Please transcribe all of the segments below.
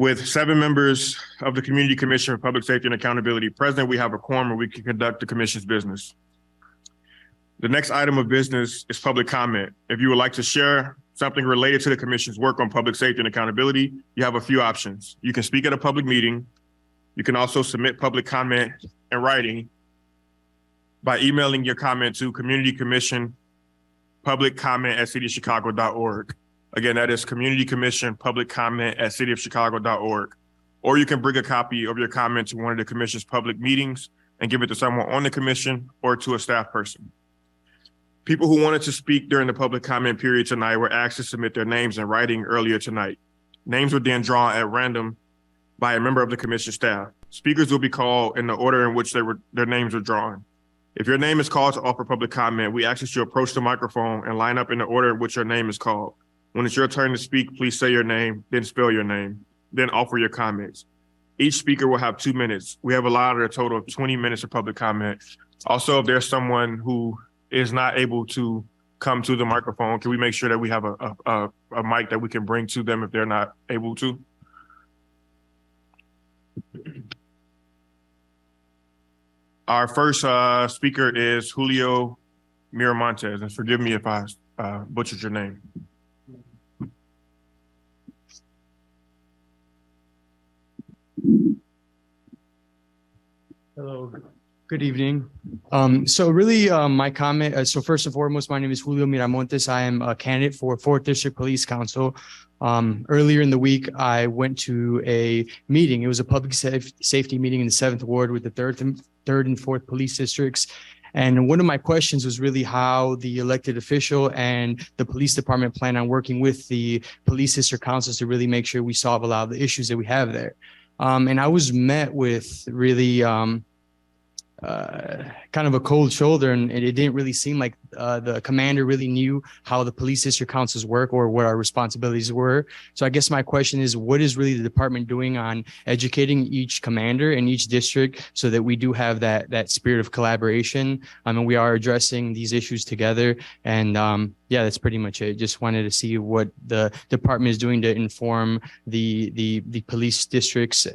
With 7 members of the Community Commission for Public Safety and Accountability present, we have a quorum where we can conduct the commission's business. The next item of business is public comment. If you would like to share something related to the commission's work on public safety and accountability, you have a few options. You can speak at a public meeting. You can also submit public comment in writing by emailing your comment to Community Commission public comment at cityofchicago.org. Again, that is Community Commission public comment at cityofchicago.org. Or you can bring a copy of your comment to one of the commission's public meetings and give it to someone on the commission or to a staff person. People who wanted to speak during the public comment period tonight were asked to submit their names in writing earlier tonight. Names were then drawn at random by a member of the commission staff. Speakers will be called in the order in which their names were drawn. If your name is called to offer public comment, we ask that you approach the microphone and line up in the order in which your name is called. When it's your turn to speak, please say your name, then spell your name, then offer your comments. Each speaker will have 2 minutes. We have allotted a total of 20 minutes of public comment. Also, if there's someone who is not able to come to the microphone, can we make sure that we have a mic that we can bring to them if they're not able to? Our first speaker is Julio Miramontes, and forgive me if I butchered your name. Hello, good evening. My comment, so first and foremost, my name is Julio Miramontes. I am a candidate for 4th District Police Council. Earlier in the week, I went to a meeting. It was a public safety meeting in the 7th Ward with the 3rd and 4th police districts. And one of my questions was really how the elected official and the police department plan on working with the police district councils to really make sure we solve a lot of the issues that we have there. And I was met with really kind of a cold shoulder, and it didn't really seem like the commander really knew how the police district councils work or what our responsibilities were. So I guess my question is, what is really the department doing on educating each commander in each district so that we do have that spirit of collaboration? And we are addressing these issues together. And yeah, that's pretty much it. Just wanted to see what the department is doing to inform the police districts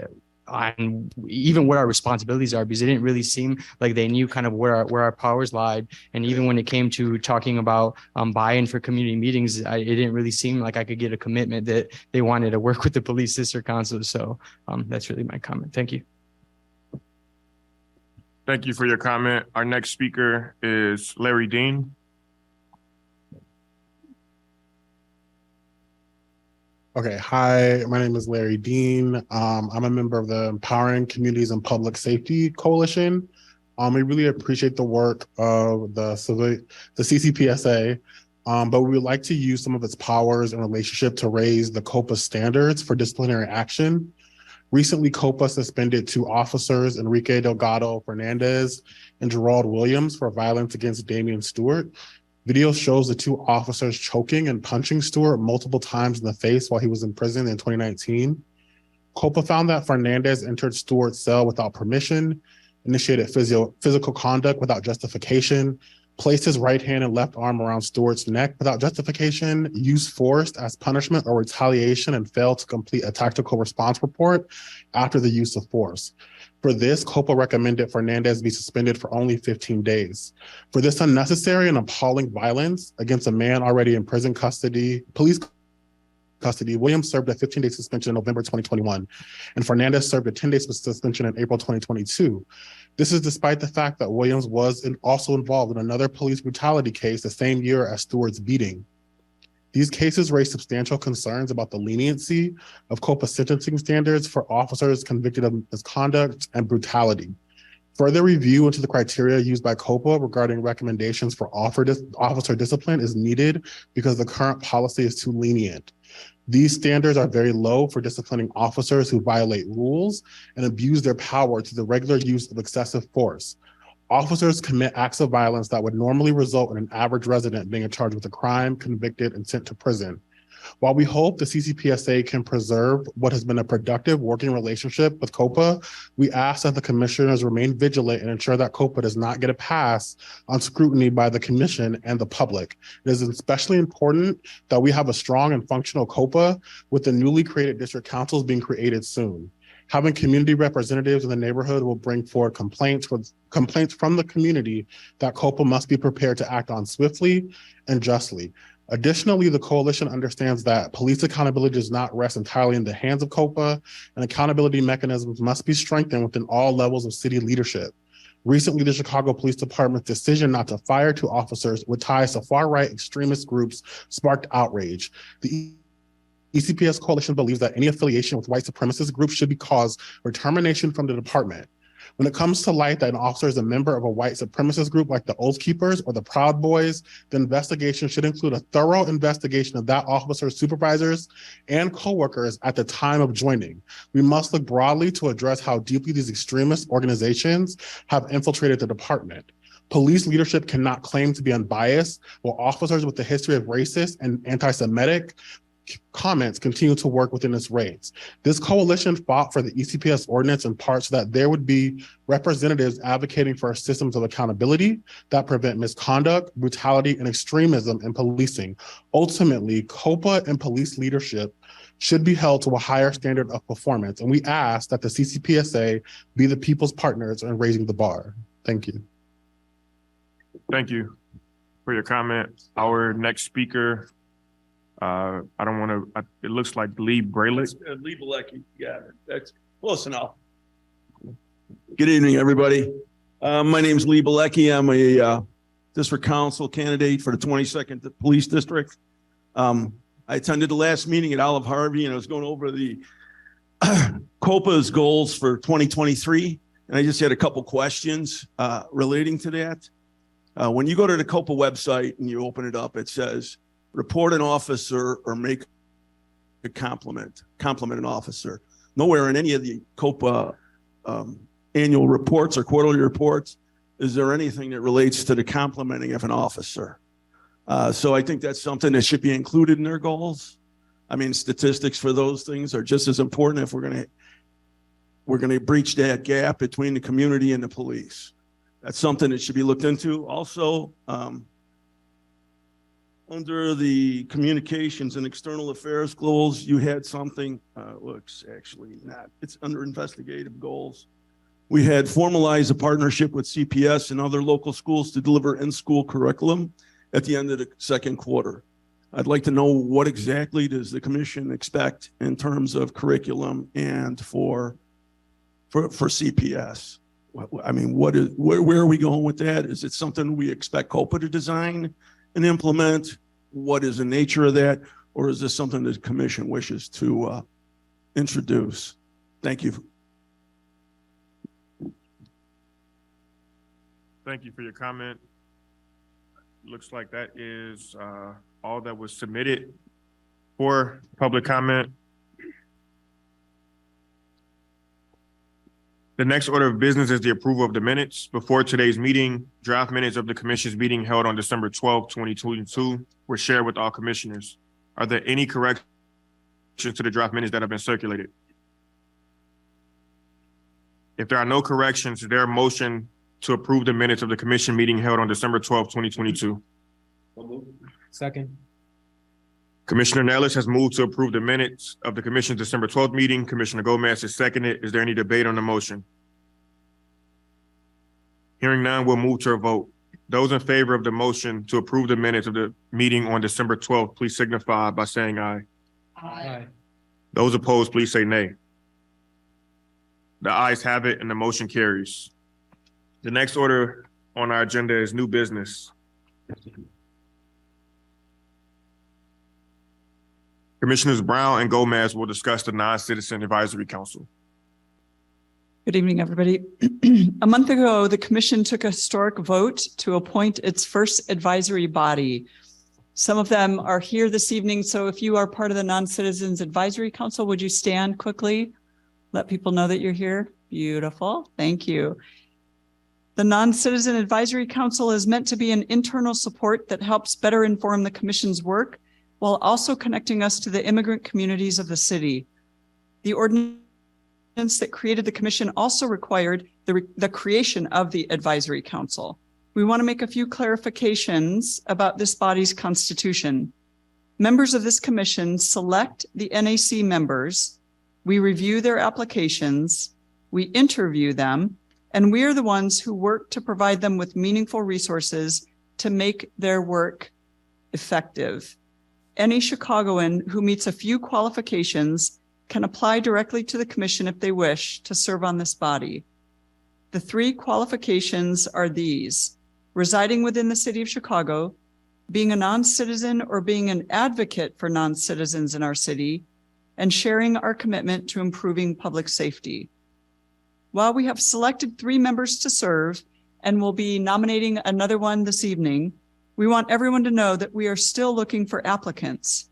on even what our responsibilities are, because it didn't really seem like they knew kind of where our powers lied. And even when it came to talking about buy-in for community meetings, it didn't really seem like I could get a commitment that they wanted to work with the police district council. So that's really my comment. Thank you. Thank you for your comment. Our next speaker is Larry Dean. Okay, hi, my name is Larry Dean. I'm a member of the Empowering Communities and Public Safety Coalition. We really appreciate the work of the CCPSA, but we would like to use some of its powers and relationship to raise the COPA standards for disciplinary action. Recently, COPA suspended 2 officers, Enrique Delgado Fernandez and Gerald Williams, for violence against Damian Stewart. Video shows the 2 officers choking and punching Stewart multiple times in the face while he was in prison in 2019. COPA found that Fernandez entered Stewart's cell without permission, initiated physical conduct without justification, placed his right hand and left arm around Stewart's neck without justification, used force as punishment or retaliation, and failed to complete a tactical response report after the use of force. For this, COPA recommended Fernandez be suspended for only 15 days. For this unnecessary and appalling violence against a man already in police custody, Williams served a 15-day suspension in November 2021, and Fernandez served a 10-day suspension in April 2022. This is despite the fact that Williams was also involved in another police brutality case the same year as Stewart's beating. These cases raise substantial concerns about the leniency of COPA sentencing standards for officers convicted of misconduct and brutality. Further review into the criteria used by COPA regarding recommendations for officer discipline is needed because the current policy is too lenient. These standards are very low for disciplining officers who violate rules and abuse their power to the regular use of excessive force. Officers commit acts of violence that would normally result in an average resident being charged with a crime, convicted, and sent to prison. While we hope the CCPSA can preserve what has been a productive working relationship with COPA, we ask that the commissioners remain vigilant and ensure that COPA does not get a pass on scrutiny by the commission and the public. It is especially important that we have a strong and functional COPA, with the newly created district councils being created soon. Having community representatives in the neighborhood will bring forward complaints from the community that COPA must be prepared to act on swiftly and justly. Additionally, the coalition understands that police accountability does not rest entirely in the hands of COPA, and accountability mechanisms must be strengthened within all levels of city leadership. Recently, the Chicago Police Department's decision not to fire 2 officers with ties to far-right extremist groups sparked outrage. The ECPS coalition believes that any affiliation with white supremacist groups should be cause for termination from the department. When it comes to light that an officer is a member of a white supremacist group like the Oath Keepers or the Proud Boys, the investigation should include a thorough investigation of that officer's supervisors and coworkers at the time of joining. We must look broadly to address how deeply these extremist organizations have infiltrated the department. Police leadership cannot claim to be unbiased, while officers with a history of racist and anti-Semitic comments continue to work within its ranks. This coalition fought for the ECPS ordinance in part so that there would be representatives advocating for systems of accountability that prevent misconduct, brutality, and extremism in policing. Ultimately, COPA and police leadership should be held to a higher standard of performance, and we ask that the CCPSA be the people's partners in raising the bar. Thank you. Thank you for your comment. Our next speaker, it looks like Lee Bralick. Lee Balecki, yeah, that's close enough. Good evening, everybody. My name's Lee Balecki. I'm a district council candidate for the 22nd Police District. I attended the last meeting at Olive Harvey, and I was going over the COPA's goals for 2023, and I just had a couple questions relating to that. When you go to the COPA website and you open it up, it says, report an officer or make a compliment an officer. Nowhere in any of the COPA annual reports or quarterly reports is there anything that relates to the complimenting of an officer. So I think that's something that should be included in their goals. I mean, statistics for those things are just as important if we're gonna breach that gap between the community and the police. That's something that should be looked into. Also, under the communications and external affairs goals, you had something, looks actually not, it's under investigative goals. We had formalized a partnership with CPS and other local schools to deliver in-school curriculum at the end of the second quarter. I'd like to know what exactly does the commission expect in terms of curriculum and for CPS? I mean, where are we going with that? Is it something we expect COPA to design and implement? What is the nature of that? Or is this something that the commission wishes to introduce? Thank you. Thank you for your comment. Looks like that is all that was submitted for public comment. The next order of business is the approval of the minutes. Before today's meeting, draft minutes of the commission's meeting held on December 12, 2022 were shared with all commissioners. Are there any corrections to the draft minutes that have been circulated? If there are no corrections, is there a motion to approve the minutes of the commission meeting held on December 12, 2022? Second. Commissioner Nellis has moved to approve the minutes of the commission's December 12th meeting. Commissioner Gomez has seconded. Is there any debate on the motion? Hearing none, we'll move to a vote. Those in favor of the motion to approve the minutes of the meeting on December 12th, please signify by saying aye. Aye. Those opposed, please say nay. The ayes have it and the motion carries. The next order on our agenda is new business. Commissioners Brown and Gomez will discuss the Non-Citizen Advisory Council. Good evening, everybody. A month ago, the commission took a historic vote to appoint its first advisory body. Some of them are here this evening, so if you are part of the Non-Citizens Advisory Council, would you stand quickly? Let people know that you're here. Beautiful, thank you. The Non-Citizen Advisory Council is meant to be an internal support that helps better inform the commission's work while also connecting us to the immigrant communities of the city. The ordinance that created the commission also required the creation of the advisory council. We want to make a few clarifications about this body's constitution. Members of this commission select the NAC members. We review their applications, we interview them, and we are the ones who work to provide them with meaningful resources to make their work effective. Any Chicagoan who meets a few qualifications can apply directly to the commission if they wish to serve on this body. The three qualifications are these: residing within the city of Chicago, being a non-citizen or being an advocate for non-citizens in our city, and sharing our commitment to improving public safety. While we have selected 3 members to serve and will be nominating another one this evening, we want everyone to know that we are still looking for applicants.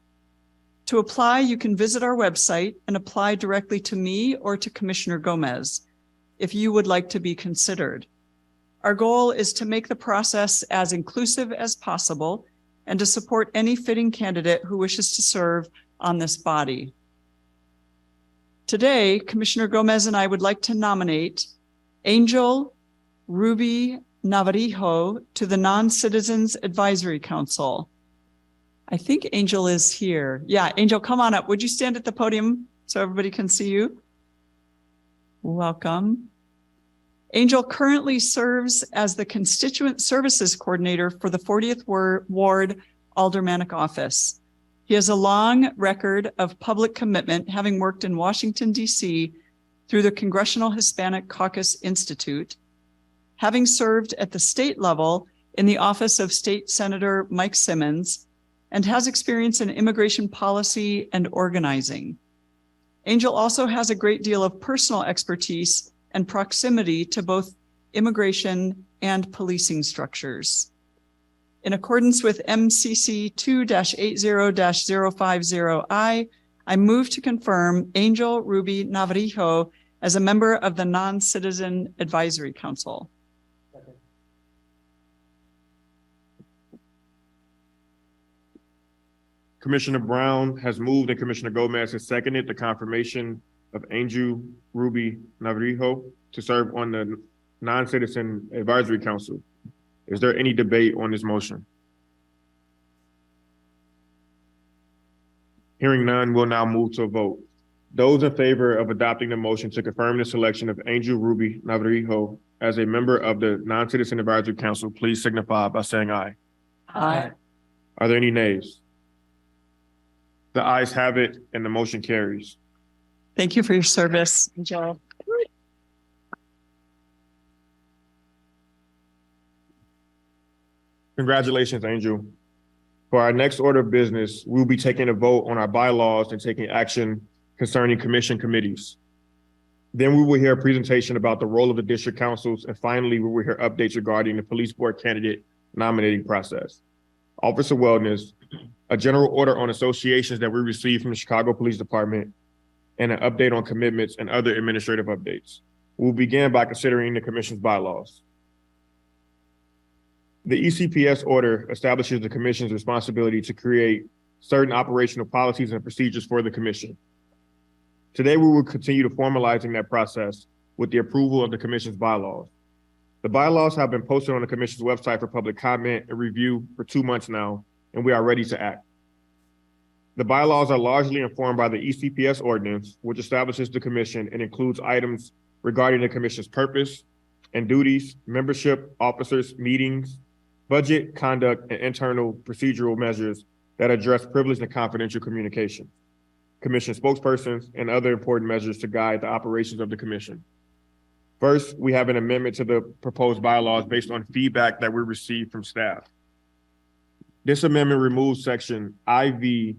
To apply, you can visit our website and apply directly to me or to Commissioner Gomez if you would like to be considered. Our goal is to make the process as inclusive as possible and to support any fitting candidate who wishes to serve on this body. Today, Commissioner Gomez and I would like to nominate Angel Ruby Navarrijo to the Non-Citizens Advisory Council. I think Angel is here. Yeah, Angel, come on up. Would you stand at the podium so everybody can see you? Welcome. Angel currently serves as the Constituent Services Coordinator for the 40th Ward Aldermanic Office. He has a long record of public commitment, having worked in Washington, D.C. through the Congressional Hispanic Caucus Institute, having served at the state level in the office of State Senator Mike Simmons, and has experience in immigration policy and organizing. Angel also has a great deal of personal expertise and proximity to both immigration and policing structures. In accordance with MCC 2-80-050I, I move to confirm Angel Ruby Navarrijo as a member of the Non-Citizen Advisory Council. Commissioner Brown has moved and Commissioner Gomez has seconded the confirmation of Angel Ruby Navarrijo to serve on the Non-Citizen Advisory Council. Is there any debate on this motion? Hearing none, we'll now move to a vote. Those in favor of adopting the motion to confirm the selection of Angel Ruby Navarrijo as a member of the Non-Citizen Advisory Council, please signify by saying aye. Aye. Are there any nays? The ayes have it and the motion carries. Thank you for your service, Angel. Congratulations, Angel. For our next order of business, we'll be taking a vote on our bylaws and taking action concerning commission committees. Then we will hear a presentation about the role of the district councils. And finally, we will hear updates regarding the police board candidate nominating process. Office of Wellness, a general order on associations that we received from the Chicago Police Department, and an update on commitments and other administrative updates. We'll begin by considering the commission's bylaws. The ECPS order establishes the commission's responsibility to create certain operational policies and procedures for the commission. Today, we will continue to formalizing that process with the approval of the commission's bylaws. The bylaws have been posted on the commission's website for public comment and review for 2 months now, and we are ready to act. The bylaws are largely informed by the ECPS ordinance, which establishes the commission and includes items regarding the commission's purpose and duties, membership, officers, meetings, budget, conduct, and internal procedural measures that address privileged and confidential communication, commission spokespersons, and other important measures to guide the operations of the commission. First, we have an amendment to the proposed bylaws based on feedback that we received from staff. This amendment removes section IVECE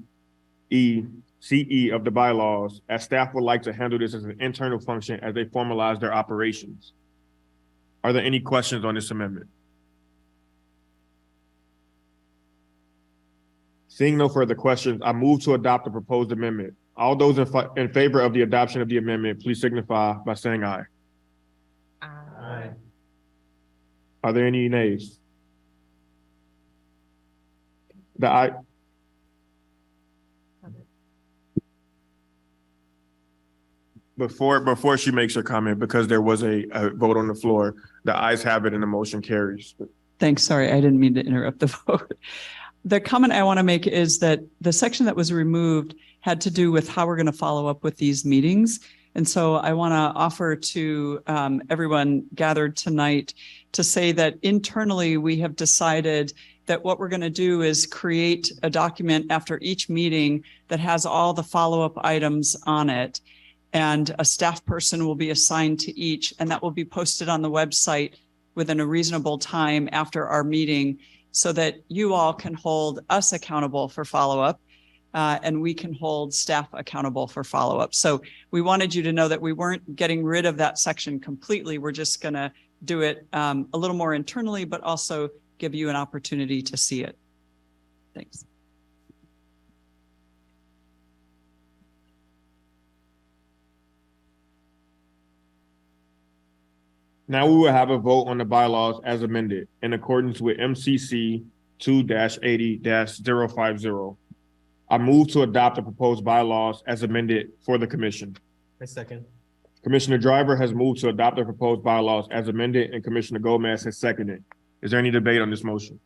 of the bylaws, as staff would like to handle this as an internal function as they formalize their operations. Are there any questions on this amendment? Seeing no further questions, I move to adopt the proposed amendment. All those in favor of the adoption of the amendment, please signify by saying aye. Aye. Are there any nays? Before she makes her comment, because there was a vote on the floor, the ayes have it and the motion carries. Thanks. Sorry, I didn't mean to interrupt the vote. The comment I want to make is that the section that was removed had to do with how we're going to follow up with these meetings. And so I want to offer to everyone gathered tonight to say that internally we have decided that what we're going to do is create a document after each meeting that has all the follow-up items on it. And a staff person will be assigned to each, and that will be posted on the website within a reasonable time after our meeting, so that you all can hold us accountable for follow-up, and we can hold staff accountable for follow-up. So we wanted you to know that we weren't getting rid of that section completely. We're just going to do it a little more internally, but also give you an opportunity to see it. Thanks. Now we will have a vote on the bylaws as amended in accordance with MCC 2-80-050. I move to adopt the proposed bylaws as amended for the commission. I second. Commissioner Driver has moved to adopt the proposed bylaws as amended, and Commissioner Gomez has seconded. Is there any debate on this motion?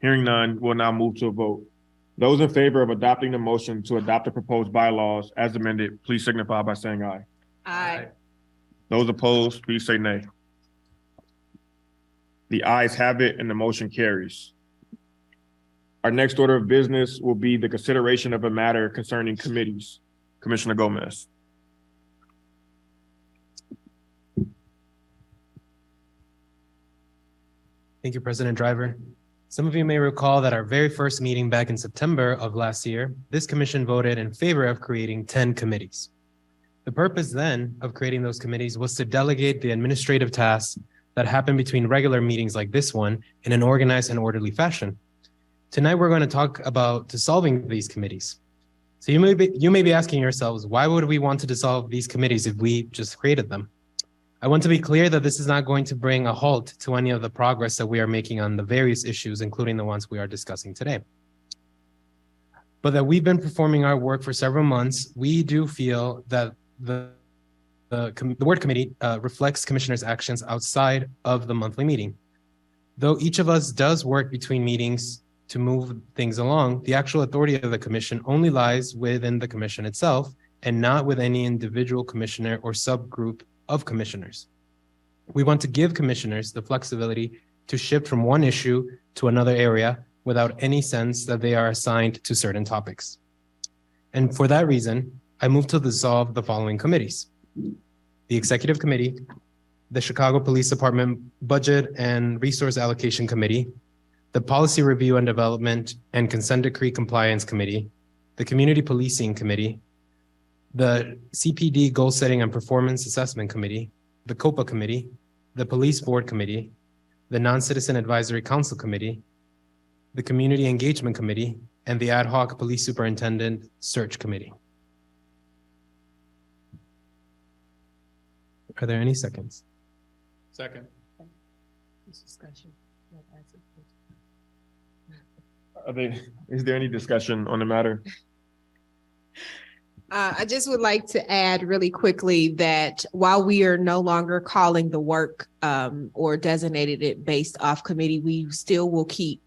Hearing none, we'll now move to a vote. Those in favor of adopting the motion to adopt the proposed bylaws as amended, please signify by saying aye. Aye. Those opposed, please say nay. The ayes have it and the motion carries. Our next order of business will be the consideration of a matter concerning committees. Commissioner Gomez. Thank you, President Driver. Some of you may recall that our very first meeting back in September of last year, this commission voted in favor of creating 10 committees. The purpose then of creating those committees was to delegate the administrative tasks that happen between regular meetings like this one in an organized and orderly fashion. Tonight, we're going to talk about dissolving these committees. So you may be asking yourselves, why would we want to dissolve these committees if we just created them? I want to be clear that this is not going to bring a halt to any of the progress that we are making on the various issues, including the ones we are discussing today. But that we've been performing our work for several months, we do feel that the word committee reflects commissioners' actions outside of the monthly meeting. Though each of us does work between meetings to move things along, the actual authority of the commission only lies within the commission itself and not with any individual commissioner or subgroup of commissioners. We want to give commissioners the flexibility to shift from one issue to another area without any sense that they are assigned to certain topics. And for that reason, I move to dissolve the following committees: the Executive Committee, the Chicago Police Department Budget and Resource Allocation Committee, the Policy Review and Development and Consent Decree Compliance Committee, the Community Policing Committee, the CPD Goal Setting and Performance Assessment Committee, the COPA Committee, the Police Board Committee, the Non-Citizen Advisory Council Committee, the Community Engagement Committee, and the Ad Hoc Police Superintendent Search Committee. Are there any seconds? Second. Discussion. Is there any discussion on the matter? I just would like to add really quickly that while we are no longer calling the work or designated it based off committee, we still will keep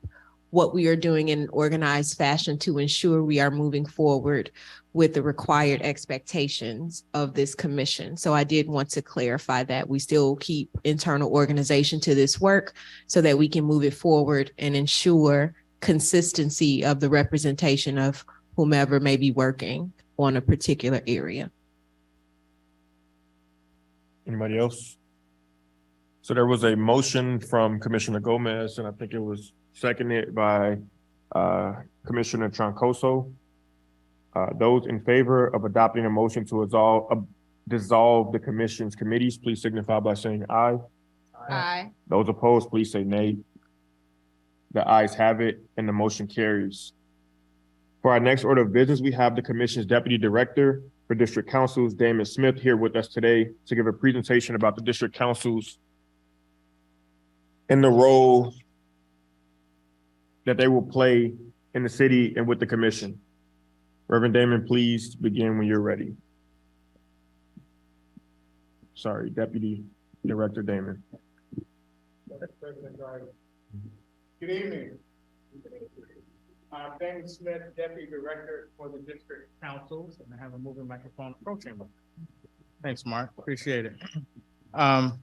what we are doing in an organized fashion to ensure we are moving forward with the required expectations of this commission. So I did want to clarify that we still keep internal organization to this work so that we can move it forward and ensure consistency of the representation of whomever may be working on a particular area. Anybody else? So there was a motion from Commissioner Gomez, and I think it was seconded by Commissioner Troncoso. Those in favor of adopting a motion to dissolve the commission's committees, please signify by saying aye. Aye. Those opposed, please say nay. The ayes have it and the motion carries. For our next order of business, we have the commission's Deputy Director for District Councils, Damon Smith, here with us today to give a presentation about the district councils and the role that they will play in the city and with the commission. Reverend Damon, please begin when you're ready. Sorry, Deputy Director Damon. Good evening. I'm Ben Smith, Deputy Director for the District Councils, and I have a moving microphone approaching me. Thanks, Mark. Appreciate it. I'm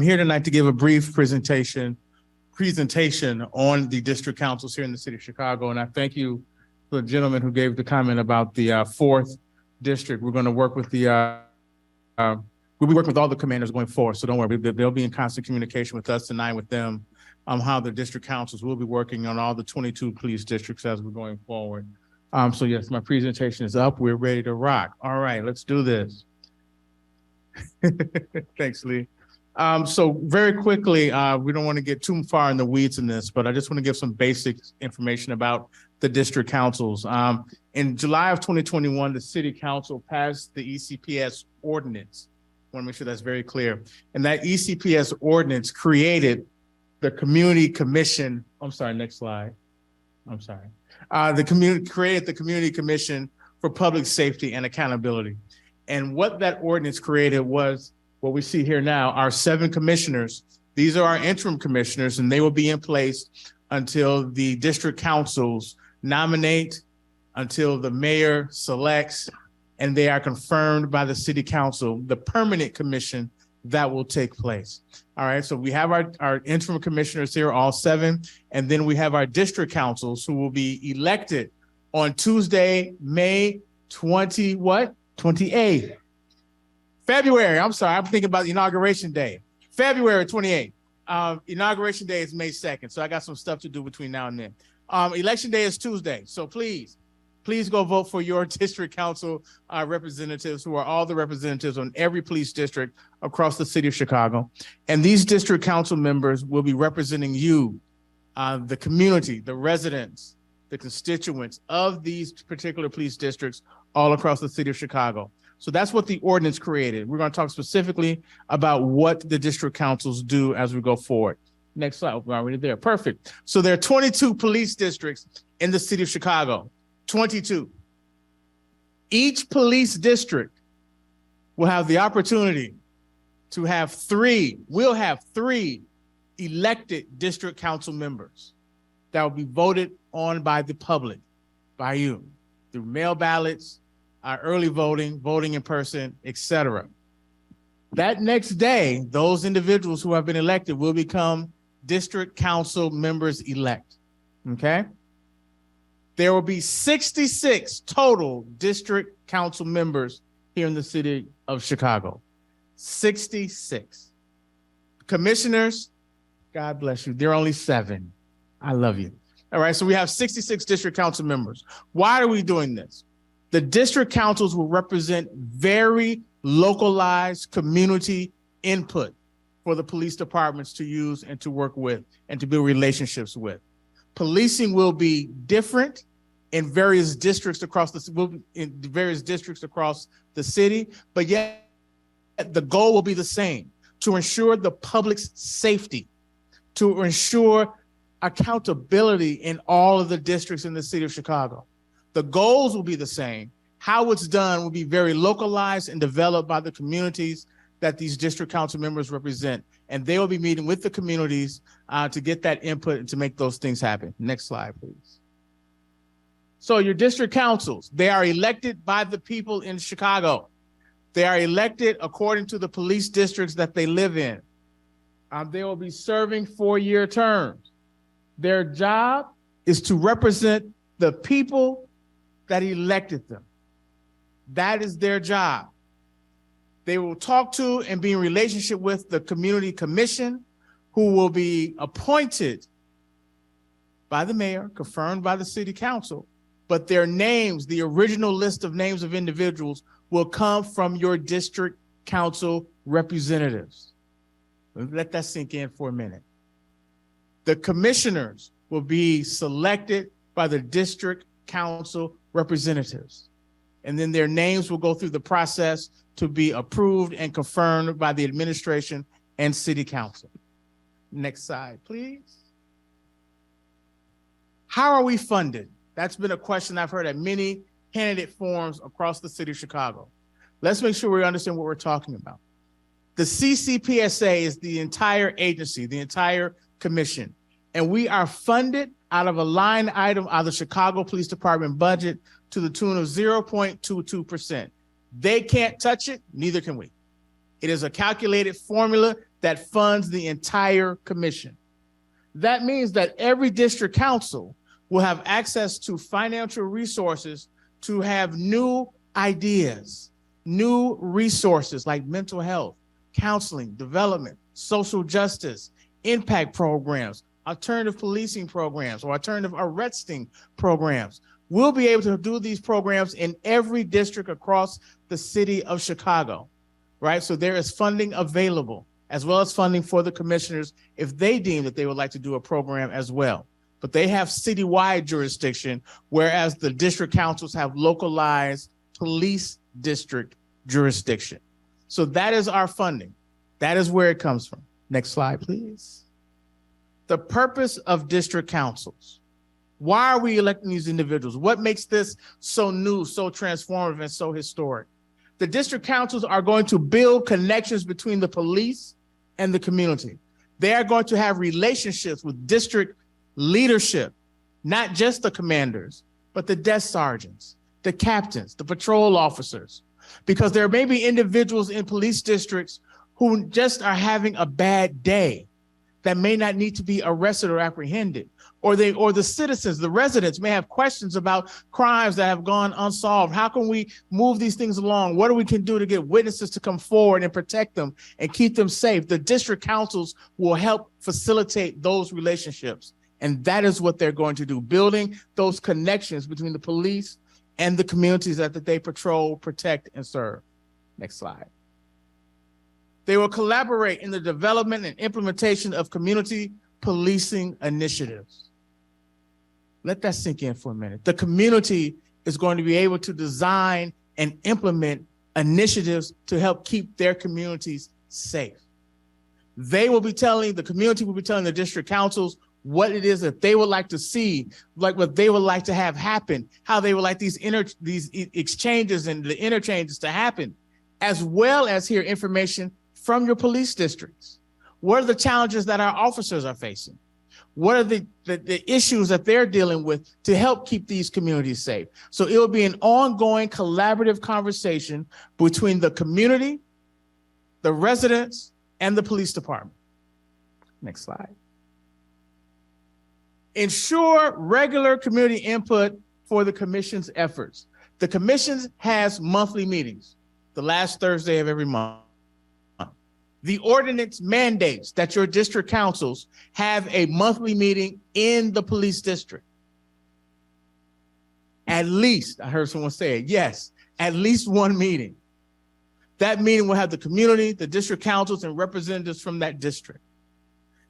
here tonight to give a brief presentation on the district councils here in the city of Chicago, and I thank you for the gentleman who gave the comment about the fourth district. We're going to work with the we'll be working with all the commanders going forward, so don't worry. They'll be in constant communication with us tonight with them how the district councils will be working on all the 22 police districts as we're going forward. So yes, my presentation is up. We're ready to rock. All right, let's do this. Thanks, Lee. So very quickly, we don't want to get too far in the weeds in this, but I just want to give some basic information about the district councils. In July of 2021, the city council passed the ECPS ordinance. I want to make sure that's very clear. And that ECPS ordinance created the community commission. I'm sorry, next slide. I'm sorry. Created the community commission for public safety and accountability. And what that ordinance created was what we see here now, our 7 commissioners. These are our interim commissioners, and they will be in place until the district councils nominate, until the mayor selects, and they are confirmed by the city council, the permanent commission that will take place. All right, so we have our interim commissioners here, all 7, and then we have our district councils who will be elected on Tuesday, May 28th. February, I'm sorry, I'm thinking about inauguration day. February 28th. Inauguration day is May 2nd, so I got some stuff to do between now and then. Election day is Tuesday, so please go vote for your district council representatives, who are all the representatives on every police district across the city of Chicago. And these district council members will be representing you, the community, the residents, the constituents of these particular police districts all across the city of Chicago. So that's what the ordinance created. We're going to talk specifically about what the district councils do as we go forward. Next slide. We're already there. Perfect. So there are 22 police districts in the city of Chicago. 22. Each police district will have the opportunity to have 3 elected district council members that will be voted on by the public, by you, through mail ballots, early voting in person, etc. That next day, those individuals who have been elected will become district council members elect. Okay? There will be 66 total district council members here in the city of Chicago. 66. Commissioners, God bless you, there are only 7. I love you. All right, so we have 66 district council members. Why are we doing this? The district councils will represent very localized community input for the police departments to use and to work with and to build relationships with. Policing will be different in various districts across the city, but yet the goal will be the same: to ensure the public's safety, to ensure accountability in all of the districts in the city of Chicago. The goals will be the same. How it's done will be very localized and developed by the communities that these district council members represent. And they will be meeting with the communities to get that input and to make those things happen. Next slide, please. So your district councils, they are elected by the people in Chicago. They are elected according to the police districts that they live in. They will be serving 4-year terms. Their job is to represent the people that elected them. That is their job. They will talk to and be in relationship with the community commission, who will be appointed by the mayor, confirmed by the city council, but their names, the original list of names of individuals, will come from your district council representatives. Let that sink in for a minute. The commissioners will be selected by the district council representatives. And then their names will go through the process to be approved and confirmed by the administration and city council. Next slide, please. How are we funded? That's been a question I've heard at many candidate forums across the city of Chicago. Let's make sure we understand what we're talking about. The CCPSA is the entire agency, the entire commission, and we are funded out of a line item out of the Chicago Police Department budget to the tune of 0.22%. They can't touch it, neither can we. It is a calculated formula that funds the entire commission. That means that every district council will have access to financial resources to have new ideas, new resources like mental health, counseling, development, social justice, impact programs, alternative policing programs, or alternative arresting programs. We'll be able to do these programs in every district across the city of Chicago, right? So there is funding available, as well as funding for the commissioners if they deem that they would like to do a program as well. But they have citywide jurisdiction, whereas the district councils have localized police district jurisdiction. So that is our funding. That is where it comes from. Next slide, please. The purpose of district councils. Why are we electing these individuals? What makes this so new, so transformative, and so historic? The district councils are going to build connections between the police and the community. They are going to have relationships with district leadership, not just the commanders, but the desk sergeants, the captains, the patrol officers, because there may be individuals in police districts who just are having a bad day that may not need to be arrested or apprehended, or the citizens, the residents may have questions about crimes that have gone unsolved. How can we move these things along? What we can do to get witnesses to come forward and protect them and keep them safe? The district councils will help facilitate those relationships. And that is what they're going to do, building those connections between the police and the communities that they patrol, protect, and serve. Next slide. They will collaborate in the development and implementation of community policing initiatives. Let that sink in for a minute. The community is going to be able to design and implement initiatives to help keep their communities safe. They will be telling, the community will be telling the district councils what it is that they would like to see, like what they would like to have happen, how they would like these exchanges and the interchanges to happen, as well as hear information from your police districts. What are the challenges that our officers are facing? What are the issues that they're dealing with to help keep these communities safe? So it will be an ongoing collaborative conversation between the community, the residents, and the police department. Next slide. Ensure regular community input for the commission's efforts. The commission has monthly meetings, the last Thursday of every month. The ordinance mandates that your district councils have a monthly meeting in the police district. At least, I heard someone say it, yes, at least one meeting. That meeting will have the community, the district councils, and representatives from that district.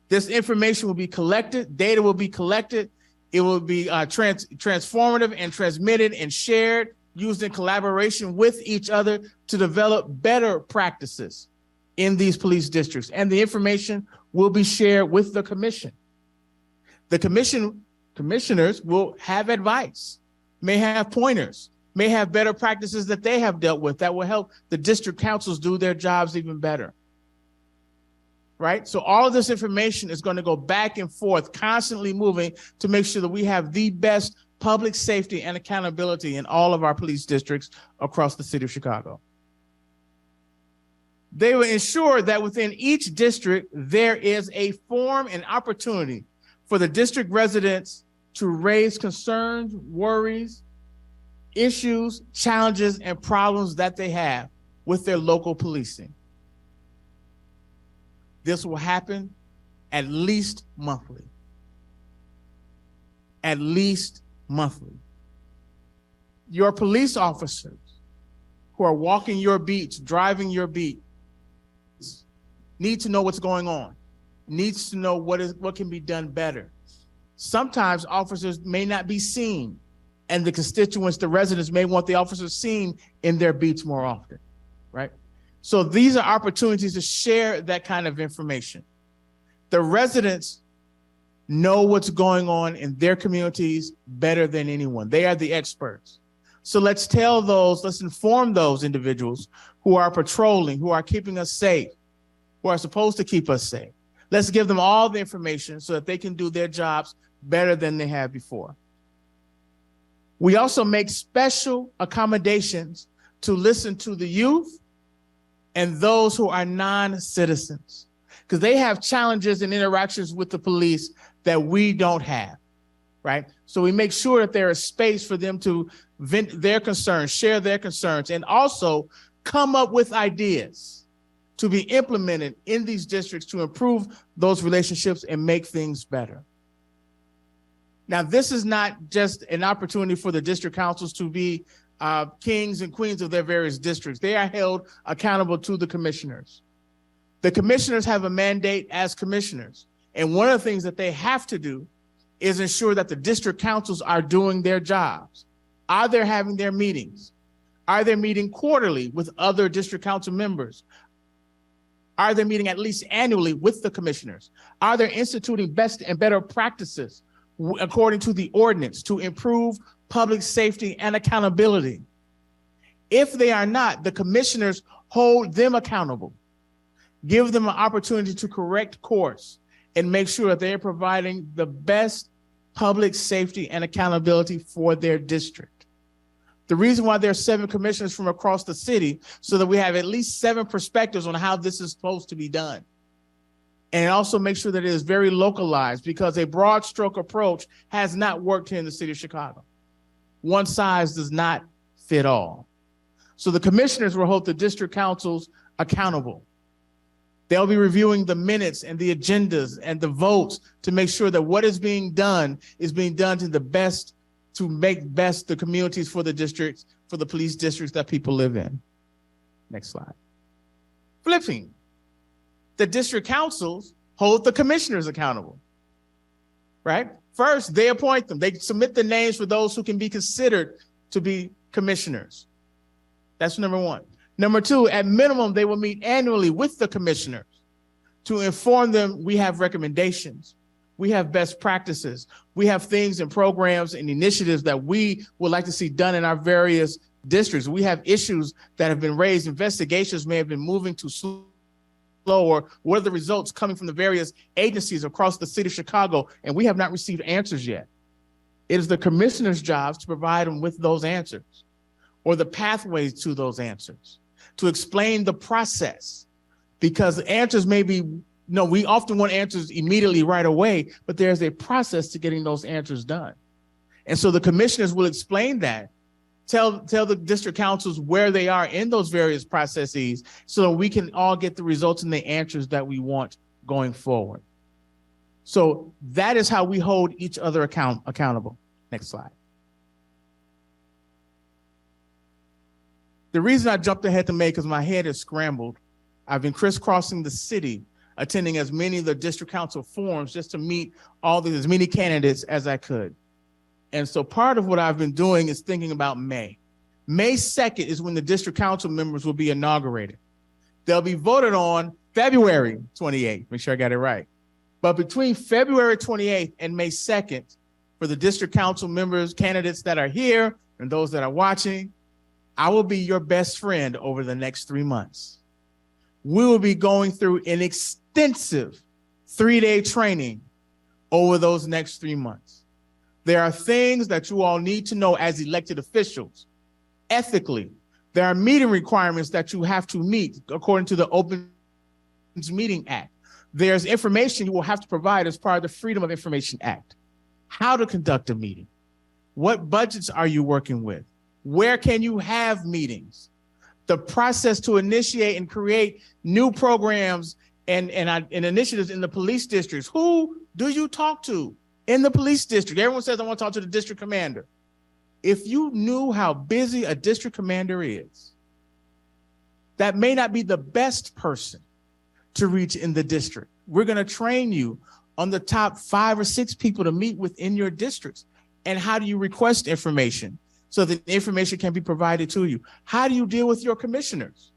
This information will be collected, data will be collected, it will be transformative and transmitted and shared, used in collaboration with each other to develop better practices in these police districts. And the information will be shared with the commission. The commissioners will have advice, may have pointers, may have better practices that they have dealt with that will help the district councils do their jobs even better. Right? So all of this information is going to go back and forth, constantly moving to make sure that we have the best public safety and accountability in all of our police districts across the city of Chicago. They will ensure that within each district, there is a forum and opportunity for the district residents to raise concerns, worries, issues, challenges, and problems that they have with their local policing. This will happen at least monthly. At least monthly. Your police officers who are walking your beats, driving your beat, need to know what's going on, needs to know what can be done better. Sometimes officers may not be seen, and the constituents, the residents may want the officers seen in their beats more often, right? So these are opportunities to share that kind of information. The residents know what's going on in their communities better than anyone. They are the experts. So let's inform those individuals who are patrolling, who are keeping us safe, who are supposed to keep us safe. Let's give them all the information so that they can do their jobs better than they have before. We also make special accommodations to listen to the youth and those who are non-citizens, because they have challenges and interactions with the police that we don't have, right? So we make sure that there is space for them to vent their concerns, share their concerns, and also come up with ideas to be implemented in these districts to improve those relationships and make things better. Now, this is not just an opportunity for the district councils to be kings and queens of their various districts. They are held accountable to the commissioners. The commissioners have a mandate as commissioners. And one of the things that they have to do is ensure that the district councils are doing their jobs. Are they having their meetings? Are they meeting quarterly with other district council members? Are they meeting at least annually with the commissioners? Are they instituting best and better practices according to the ordinance to improve public safety and accountability? If they are not, the commissioners hold them accountable, give them an opportunity to correct course, and make sure that they're providing the best public safety and accountability for their district. The reason why there are 7 commissioners from across the city, so that we have at least 7 perspectives on how this is supposed to be done. And also make sure that it is very localized, because a broad stroke approach has not worked here in the city of Chicago. One size does not fit all. So the commissioners will hold the district councils accountable. They'll be reviewing the minutes and the agendas and the votes to make sure that what is being done to make best the communities for the districts, for the police districts that people live in. Next slide. Flipping. The district councils hold the commissioners accountable, right? First, they appoint them. They submit the names for those who can be considered to be commissioners. That's number 1. Number 2, at minimum, they will meet annually with the commissioners to inform them we have recommendations. We have best practices. We have things and programs and initiatives that we would like to see done in our various districts. We have issues that have been raised. Investigations may have been moving too slow, or what are the results coming from the various agencies across the city of Chicago, and we have not received answers yet. It is the commissioner's job to provide them with those answers, or the pathways to those answers, to explain the process, because the answers may be, we often want answers immediately right away, but there's a process to getting those answers done. And so the commissioners will explain that, tell the district councils where they are in those various processes, so that we can all get the results and the answers that we want going forward. So that is how we hold each other accountable. Next slide. The reason I jumped ahead to May, because my head is scrambled. I've been crisscrossing the city, attending as many of the district council forums just to meet as many candidates as I could. And so part of what I've been doing is thinking about May. May 2nd is when the district council members will be inaugurated. They'll be voted on February 28th. Make sure I got it right. But between February 28th and May 2nd, for the district council members, candidates that are here and those that are watching, I will be your best friend over the next 3 months. We will be going through an extensive 3-day training over those next 3 months. There are things that you all need to know as elected officials. Ethically, there are meeting requirements that you have to meet according to the Open Meeting Act. There's information you will have to provide as part of the Freedom of Information Act. How to conduct a meeting. What budgets are you working with? Where can you have meetings? The process to initiate and create new programs and initiatives in the police districts. Who do you talk to in the police district? Everyone says, I want to talk to the district commander. If you knew how busy a district commander is, that may not be the best person to reach in the district. We're going to train you on the top 5 or 6 people to meet within your districts. And how do you request information so that information can be provided to you? How do you deal with your commissioners,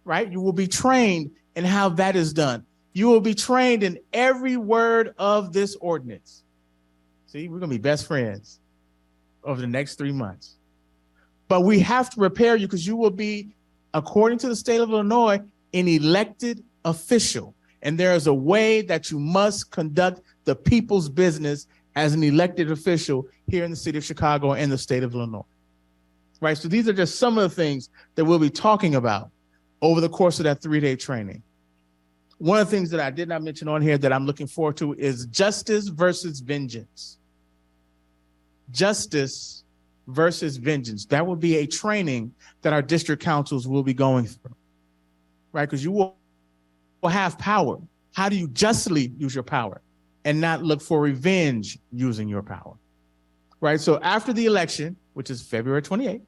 right? You will be trained in how that is done. You will be trained in every word of this ordinance. See, we're going to be best friends over the next 3 months. But we have to prepare you because you will be, according to the state of Illinois, an elected official. And there is a way that you must conduct the people's business as an elected official here in the city of Chicago and the state of Illinois. Right? So these are just some of the things that we'll be talking about over the course of that 3-day training. One of the things that I did not mention on here that I'm looking forward to is justice versus vengeance. Justice versus vengeance. That will be a training that our district councils will be going through, right? Because you will have power. How do you justly use your power and not look for revenge using your power, right? So after the election, which is February 28th,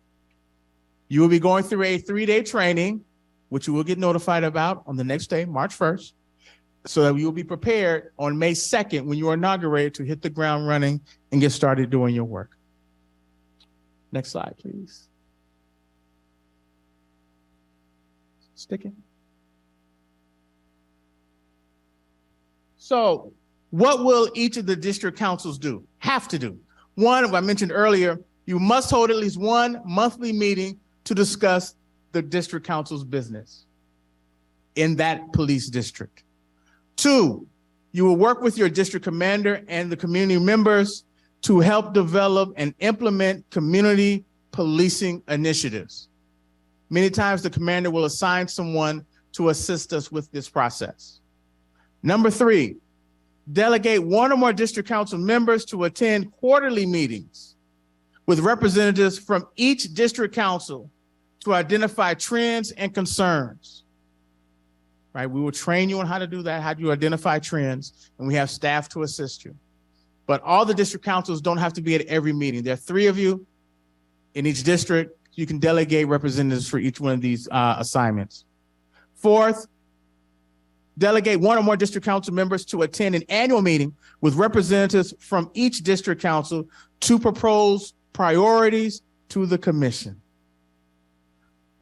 you will be going through a 3-day training, which you will get notified about on the next day, March 1st, so that you will be prepared on May 2nd when you are inaugurated to hit the ground running and get started doing your work. Next slide, please. Sticking. So what will each of the district councils do? Have to do. One, as I mentioned earlier, you must hold at least one monthly meeting to discuss the district council's business in that police district. 2, you will work with your district commander and the community members to help develop and implement community policing initiatives. Many times the commander will assign someone to assist us with this process. Number 3, delegate one or more district council members to attend quarterly meetings with representatives from each district council to identify trends and concerns. Right? We will train you on how to do that, how do you identify trends, and we have staff to assist you. But all the district councils don't have to be at every meeting. There are 3 of you in each district. You can delegate representatives for each one of these assignments. 4th, delegate one or more district council members to attend an annual meeting with representatives from each district council to propose priorities to the commission.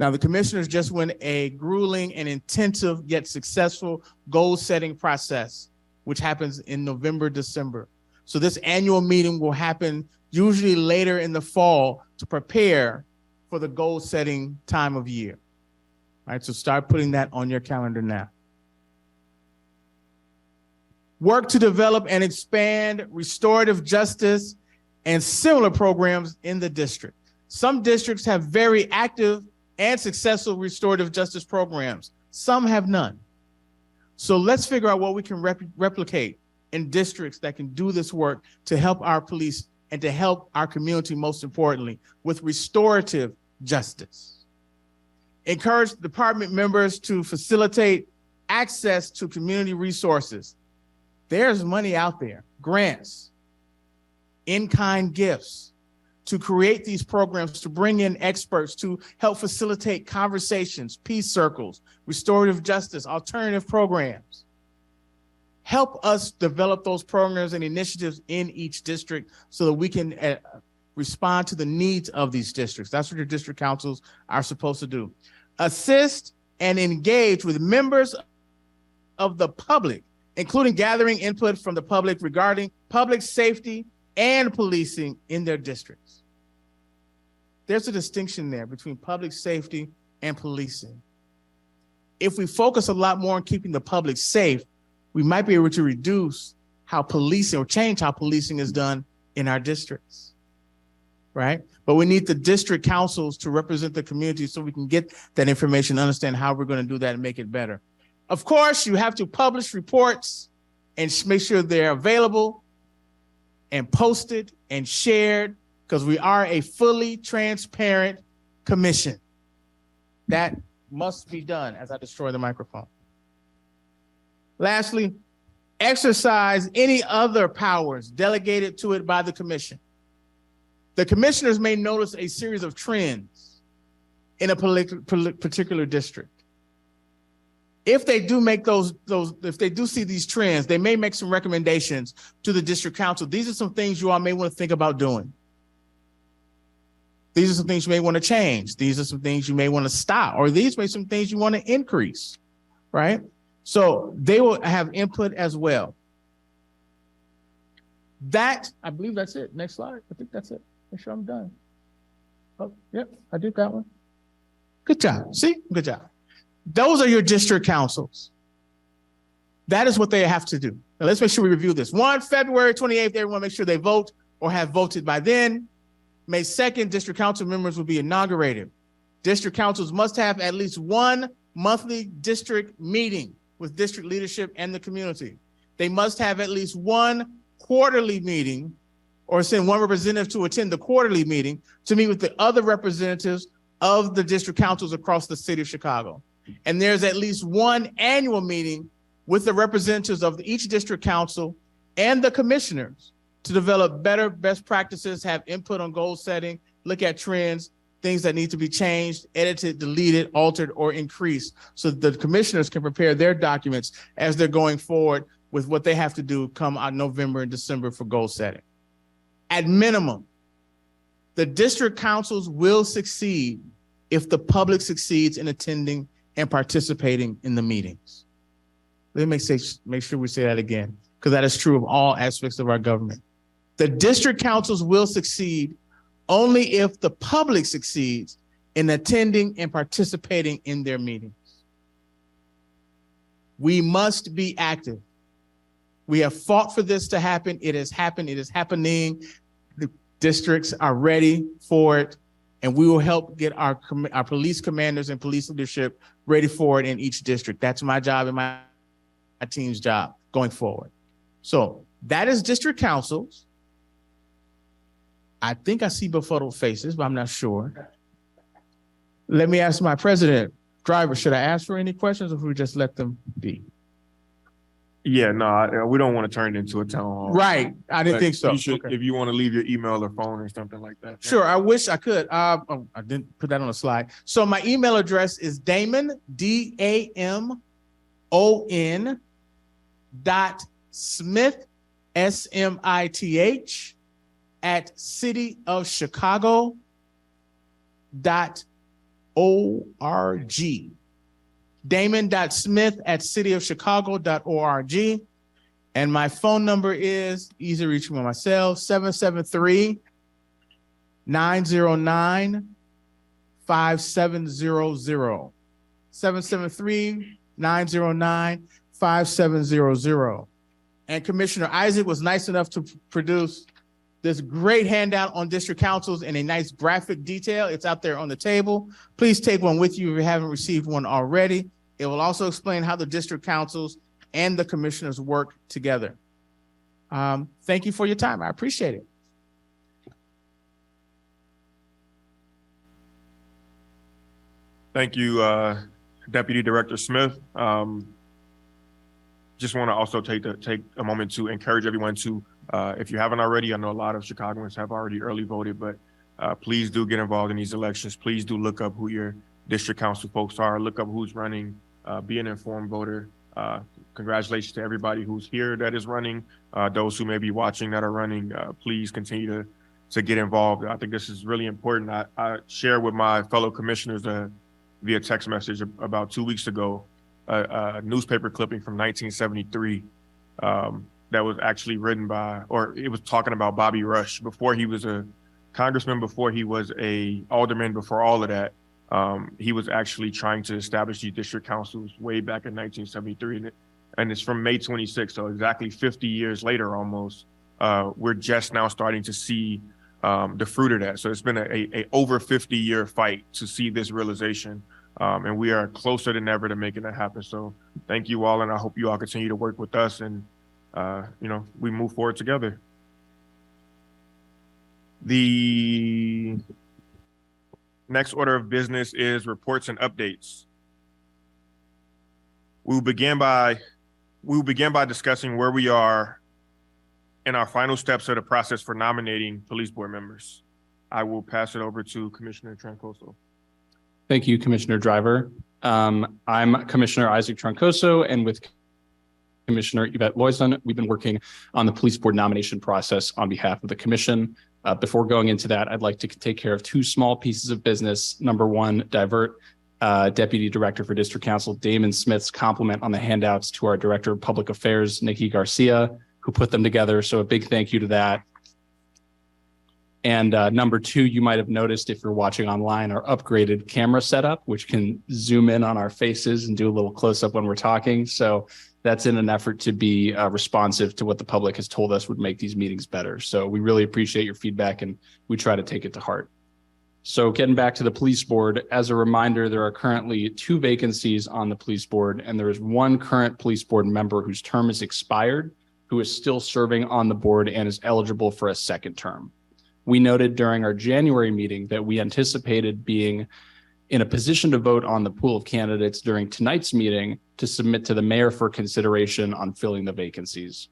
Now, the commissioners just went a grueling and intensive yet successful goal-setting process, which happens in November, December. So this annual meeting will happen usually later in the fall to prepare for the goal-setting time of year. All right, so start putting that on your calendar now. Work to develop and expand restorative justice and similar programs in the district. Some districts have very active and successful restorative justice programs. Some have none. So let's figure out what we can replicate in districts that can do this work to help our police and to help our community, most importantly, with restorative justice. Encourage department members to facilitate access to community resources. There's money out there, grants, in-kind gifts, to create these programs, to bring in experts, to help facilitate conversations, peace circles, restorative justice, alternative programs. Help us develop those programs and initiatives in each district so that we can respond to the needs of these districts. That's what your district councils are supposed to do. Assist and engage with members of the public, including gathering input from the public regarding public safety and policing in their districts. There's a distinction there between public safety and policing. If we focus a lot more on keeping the public safe, we might be able to reduce how policing or change how policing is done in our districts, right? But we need the district councils to represent the community so we can get that information, understand how we're going to do that and make it better. Of course, you have to publish reports and make sure they're available and posted and shared, because we are a fully transparent commission. That must be done as I destroy the microphone. Lastly, exercise any other powers delegated to it by the commission. The commissioners may notice a series of trends in a particular district. If they do make if they do see these trends, they may make some recommendations to the district council. These are some things you all may want to think about doing. These are some things you may want to change. These are some things you may want to stop, or these may be some things you want to increase, right? So they will have input as well. I believe that's it. Next slide. I think that's it. Make sure I'm done. Oh, yep, I did that one. Good job. See, good job. Those are your district councils. That is what they have to do. Now let's make sure we review this. February 28th, everyone make sure they vote or have voted by then. May 2nd, district council members will be inaugurated. District councils must have at least one monthly district meeting with district leadership and the community. They must have at least one quarterly meeting or send one representative to attend the quarterly meeting to meet with the other representatives of the district councils across the city of Chicago. And there's at least one annual meeting with the representatives of each district council and the commissioners to develop better best practices, have input on goal setting, look at trends, things that need to be changed, edited, deleted, altered, or increased, so that the commissioners can prepare their documents as they're going forward with what they have to do come out November and December for goal setting. At minimum, the district councils will succeed if the public succeeds in attending and participating in the meetings. Let me make sure we say that again, because that is true of all aspects of our government. The district councils will succeed only if the public succeeds in attending and participating in their meetings. We must be active. We have fought for this to happen. It has happened. It is happening. The districts are ready for it, and we will help get our police commanders and police leadership ready for it in each district. That's my job and my team's job going forward. So that is district councils. I think I see befuddled faces, but I'm not sure. Let me ask my president, Driver, should I ask for any questions or should we just let them be? Yeah, no, we don't want to turn it into a town hall. Right, I didn't But think so. you should, Okay. if you want to leave your email or phone or something like that. Sure, I wish I could. I didn't put that on the slide. So my email address is Damon, DAMON .Smith, SMITH at cityofchicago.org. Damon.Smith at cityofchicago.org. And my phone number is, easy to reach me on my cell, 773-909-5700. 773-909-5700. And Commissioner Isaac was nice enough to produce this great handout on district councils in a nice graphic detail. It's out there on the table. Please take one with you if you haven't received one already. It will also explain how the district councils and the commissioners work together. Thank you for your time. I appreciate it. Thank you, Deputy Director Smith. Just want to also take a moment to encourage everyone to, if you haven't already, I know a lot of Chicagoans have already early voted, but please do get involved in these elections. Please do look up who your district council folks are, look up who's running, be an informed voter. Congratulations to everybody who's here that is running. Those who may be watching that are running, please continue to get involved. I think this is really important. I shared with my fellow commissioners via text message about 2 weeks ago, a newspaper clipping from 1973 that was actually written by, or it was talking about Bobby Rush before he was a congressman, before he was a alderman, before all of that. He was actually trying to establish these district councils way back in 1973. And it's from May 26th, so exactly 50 years later almost, we're just now starting to see the fruit of that. So it's been a over 50-year fight to see this realization. And we are closer than ever to making that happen. So thank you all, and I hope you all continue to work with us and, we move forward together. The next order of business is reports and updates. We will begin by discussing where we are in our final steps of the process for nominating police board members. I will pass it over to Commissioner Troncoso. Thank you, Commissioner Driver. I'm Commissioner Isaac Troncoso, and with Commissioner Yvette Loizon, we've been working on the police board nomination process on behalf of the commission. Before going into that, I'd like to take care of two small pieces of business. Number one, divert Deputy Director for District Council Damon Smith's compliment on the handouts to our Director of Public Affairs, Nikki Garcia, who put them together. So a big thank you to that. And number two, you might have noticed if you're watching online, our upgraded camera setup, which can zoom in on our faces and do a little close up when we're talking. So that's in an effort to be responsive to what the public has told us would make these meetings better. So we really appreciate your feedback and we try to take it to heart. So getting back to the police board, as a reminder, there are currently 2 vacancies on the police board, and there is 1 current police board member whose term is expired, who is still serving on the board and is eligible for a second term. We noted during our January meeting that we anticipated being in a position to vote on the pool of candidates during tonight's meeting to submit to the mayor for consideration on filling the vacancies.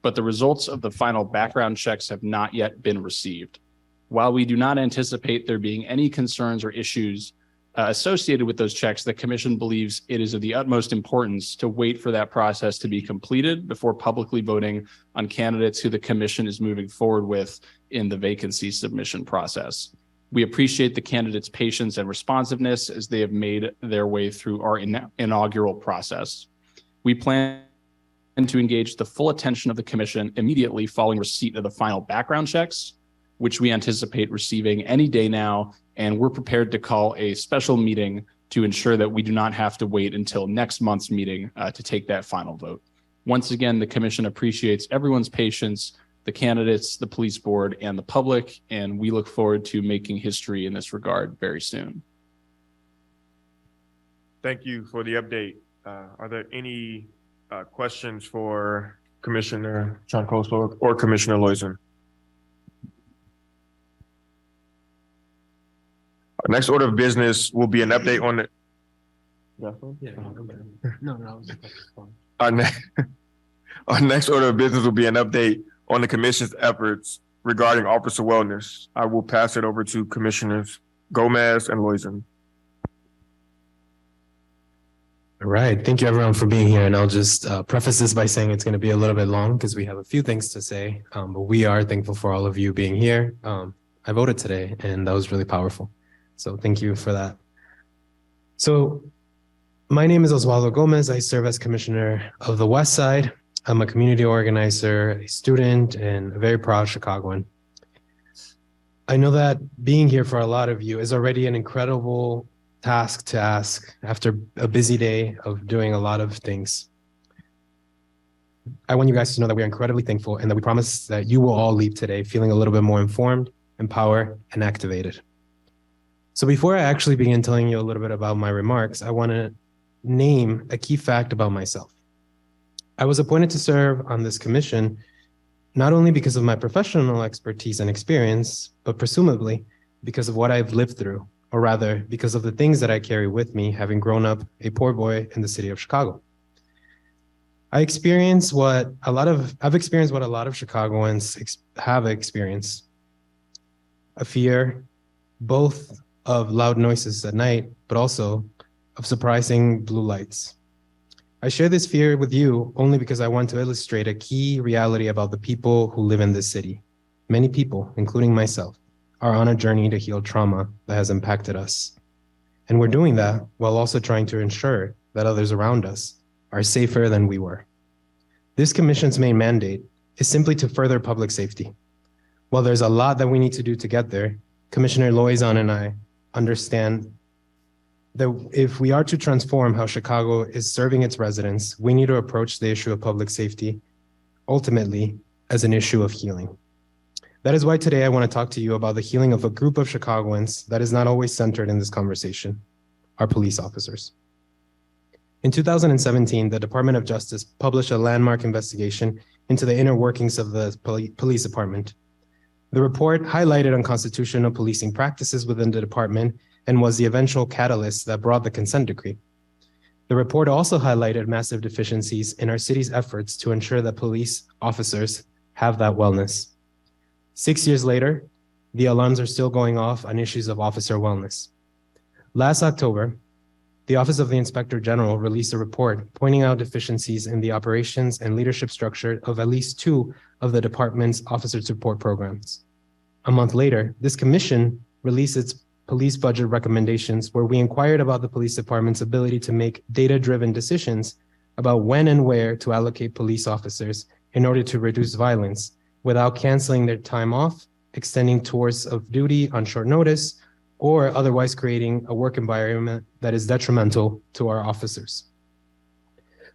But the results of the final background checks have not yet been received. While we do not anticipate there being any concerns or issues associated with those checks, the commission believes it is of the utmost importance to wait for that process to be completed before publicly voting on candidates who the commission is moving forward with in the vacancy submission process. We appreciate the candidates' patience and responsiveness as they have made their way through our inaugural process. We plan to engage the full attention of the commission immediately following receipt of the final background checks, which we anticipate receiving any day now, and we're prepared to call a special meeting to ensure that we do not have to wait until next month's meeting to take that final vote. Once again, the commission appreciates everyone's patience, the candidates, the police board, and the public, and we look forward to making history in this regard very soon. Thank you for the update. Are there any questions for Commissioner Troncoso or Commissioner Loizon? Our next order of business will be an update on the. Our next order of business will be an update on the commission's efforts regarding officer wellness. I will pass it over to Commissioners Gomez and Loizon. All right. Thank you everyone for being here. And I'll just preface this by saying it's going to be a little bit long because we have a few things to say, but we are thankful for all of you being here. I voted today and that was really powerful. So thank you for that. So my name is Oswaldo Gomez. I serve as Commissioner of the West Side. I'm a community organizer, a student, and a very proud Chicagoan. I know that being here for a lot of you is already an incredible task to ask after a busy day of doing a lot of things. I want you guys to know that we are incredibly thankful and that we promise that you will all leave today feeling a little bit more informed, empowered, and activated. So before I actually begin telling you a little bit about my remarks, I want to name a key fact about myself. I was appointed to serve on this commission not only because of my professional expertise and experience, but presumably because of what I've lived through, or rather because of the things that I carry with me, having grown up a poor boy in the city of Chicago. I've experienced what a lot of Chicagoans have experienced. A fear, both of loud noises at night, but also of surprising blue lights. I share this fear with you only because I want to illustrate a key reality about the people who live in this city. Many people, including myself, are on a journey to heal trauma that has impacted us. And we're doing that while also trying to ensure that others around us are safer than we were. This commission's main mandate is simply to further public safety. While there's a lot that we need to do to get there, Commissioner Loizon and I understand that if we are to transform how Chicago is serving its residents, we need to approach the issue of public safety ultimately as an issue of healing. That is why today I want to talk to you about the healing of a group of Chicagoans that is not always centered in this conversation, our police officers. In 2017, the Department of Justice published a landmark investigation into the inner workings of the police department. The report highlighted unconstitutional policing practices within the department and was the eventual catalyst that brought the consent decree. The report also highlighted massive deficiencies in our city's efforts to ensure that police officers have that wellness. 6 years later, the alarms are still going off on issues of officer wellness. Last October, the Office of the Inspector General released a report pointing out deficiencies in the operations and leadership structure of at least 2 of the department's officer support programs. A month later, this commission released its police budget recommendations, where we inquired about the police department's ability to make data-driven decisions about when and where to allocate police officers in order to reduce violence without canceling their time off extending tours of duty on short notice, or otherwise creating a work environment that is detrimental to our officers.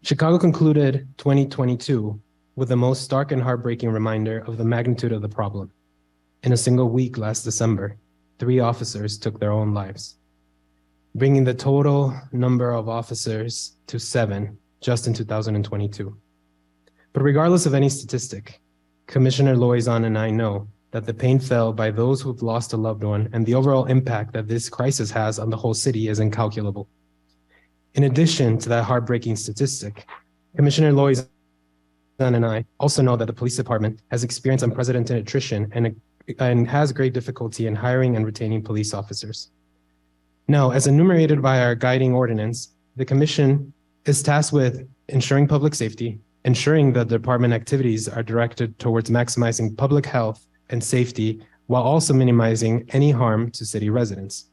Chicago concluded 2022 with the most stark and heartbreaking reminder of the magnitude of the problem. In a single week last December, 3 officers took their own lives, bringing the total number of officers to 7 just in 2022. But regardless of any statistic, Commissioner Loizon and I know that the pain felt by those who've lost a loved one and the overall impact that this crisis has on the whole city is incalculable. In addition to that heartbreaking statistic, Commissioner Loizon and I also know that the police department has experienced unprecedented attrition and has great difficulty in hiring and retaining police officers. Now, as enumerated by our guiding ordinance, the commission is tasked with ensuring public safety, ensuring that department activities are directed towards maximizing public health and safety while also minimizing any harm to city residents.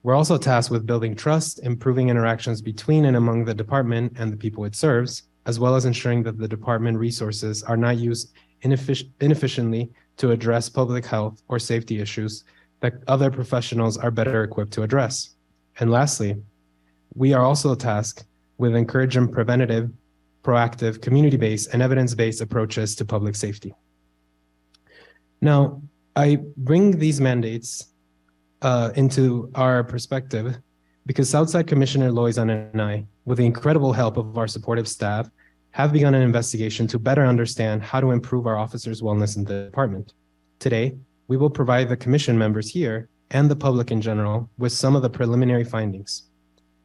We're also tasked with building trust, improving interactions between and among the department and the people it serves, as well as ensuring that the department resources are not used inefficiently to address public health or safety issues that other professionals are better equipped to address. And lastly, we are also tasked with encouraging preventative, proactive, community-based, and evidence-based approaches to public safety. Now, I bring these mandates into our perspective because Southside Commissioner Loizon and I, with the incredible help of our supportive staff, have begun an investigation to better understand how to improve our officers' wellness in the department. Today, we will provide the commission members here and the public in general with some of the preliminary findings.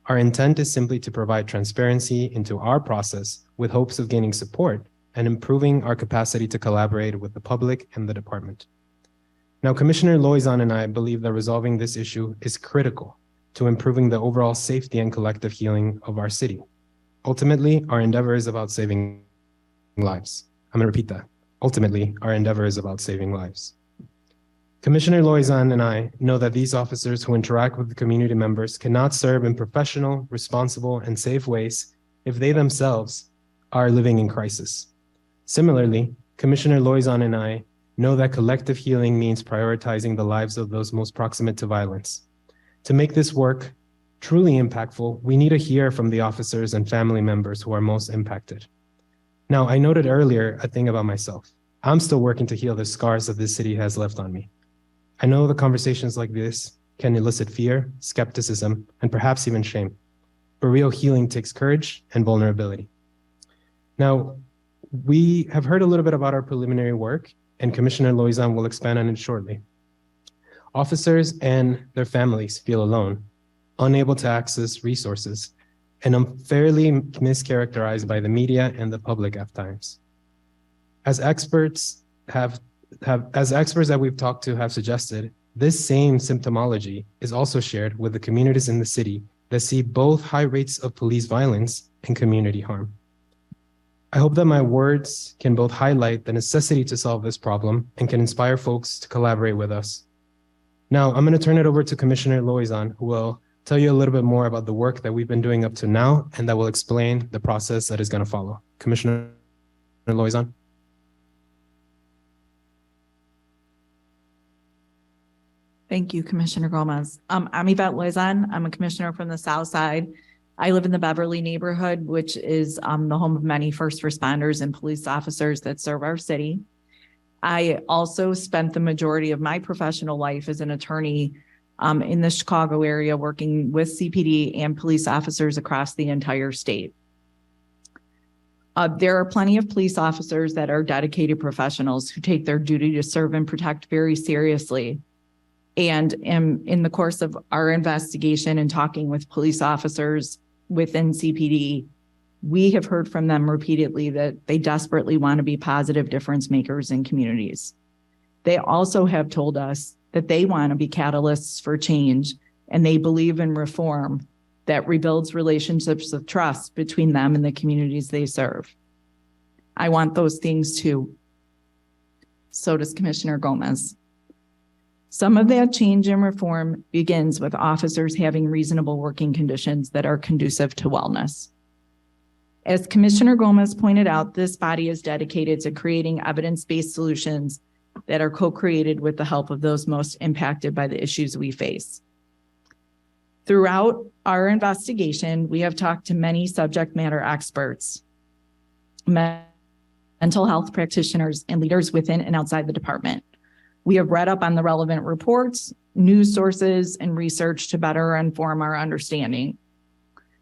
Our intent is simply to provide transparency into our process with hopes of gaining support and improving our capacity to collaborate with the public and the department. Now, Commissioner Loizon and I believe that resolving this issue is critical to improving the overall safety and collective healing of our city. Ultimately, our endeavor is about saving lives. I'm going to repeat that. Ultimately, our endeavor is about saving lives. Commissioner Loizon and I know that these officers who interact with the community members cannot serve in professional, responsible, and safe ways if they themselves are living in crisis. Similarly, Commissioner Loizon and I know that collective healing means prioritizing the lives of those most proximate to violence. To make this work truly impactful, we need to hear from the officers and family members who are most impacted. Now, I noted earlier a thing about myself. I'm still working to heal the scars that this city has left on me. I know the conversations like this can elicit fear, skepticism, and perhaps even shame. But real healing takes courage and vulnerability. Now, we have heard a little bit about our preliminary work, and Commissioner Loizon will expand on it shortly. Officers and their families feel alone, unable to access resources, and unfairly mischaracterized by the media and the public at times. As experts that we've talked to have suggested, this same symptomology is also shared with the communities in the city that see both high rates of police violence and community harm. I hope that my words can both highlight the necessity to solve this problem and can inspire folks to collaborate with us. Now, I'm going to turn it over to Commissioner Loizon, who will tell you a little bit more about the work that we've been doing up to now, and that will explain the process that is going to follow. Commissioner Loizon. Thank you, Commissioner Gomez. I'm Yvette Loizon. I'm a commissioner from the South Side. I live in the Beverly neighborhood, which is the home of many first responders and police officers that serve our city. I also spent the majority of my professional life as an attorney in the Chicago area, working with CPD and police officers across the entire state. There are plenty of police officers that are dedicated professionals who take their duty to serve and protect very seriously. And in the course of our investigation and talking with police officers within CPD, we have heard from them repeatedly that they desperately want to be positive difference makers in communities. They also have told us that they want to be catalysts for change, and they believe in reform that rebuilds relationships of trust between them and the communities they serve. I want those things too. So does Commissioner Gomez. Some of that change and reform begins with officers having reasonable working conditions that are conducive to wellness. As Commissioner Gomez pointed out, this body is dedicated to creating evidence-based solutions that are co-created with the help of those most impacted by the issues we face. Throughout our investigation, we have talked to many subject matter experts, mental health practitioners, and leaders within and outside the department. We have read up on the relevant reports, news sources, and research to better inform our understanding.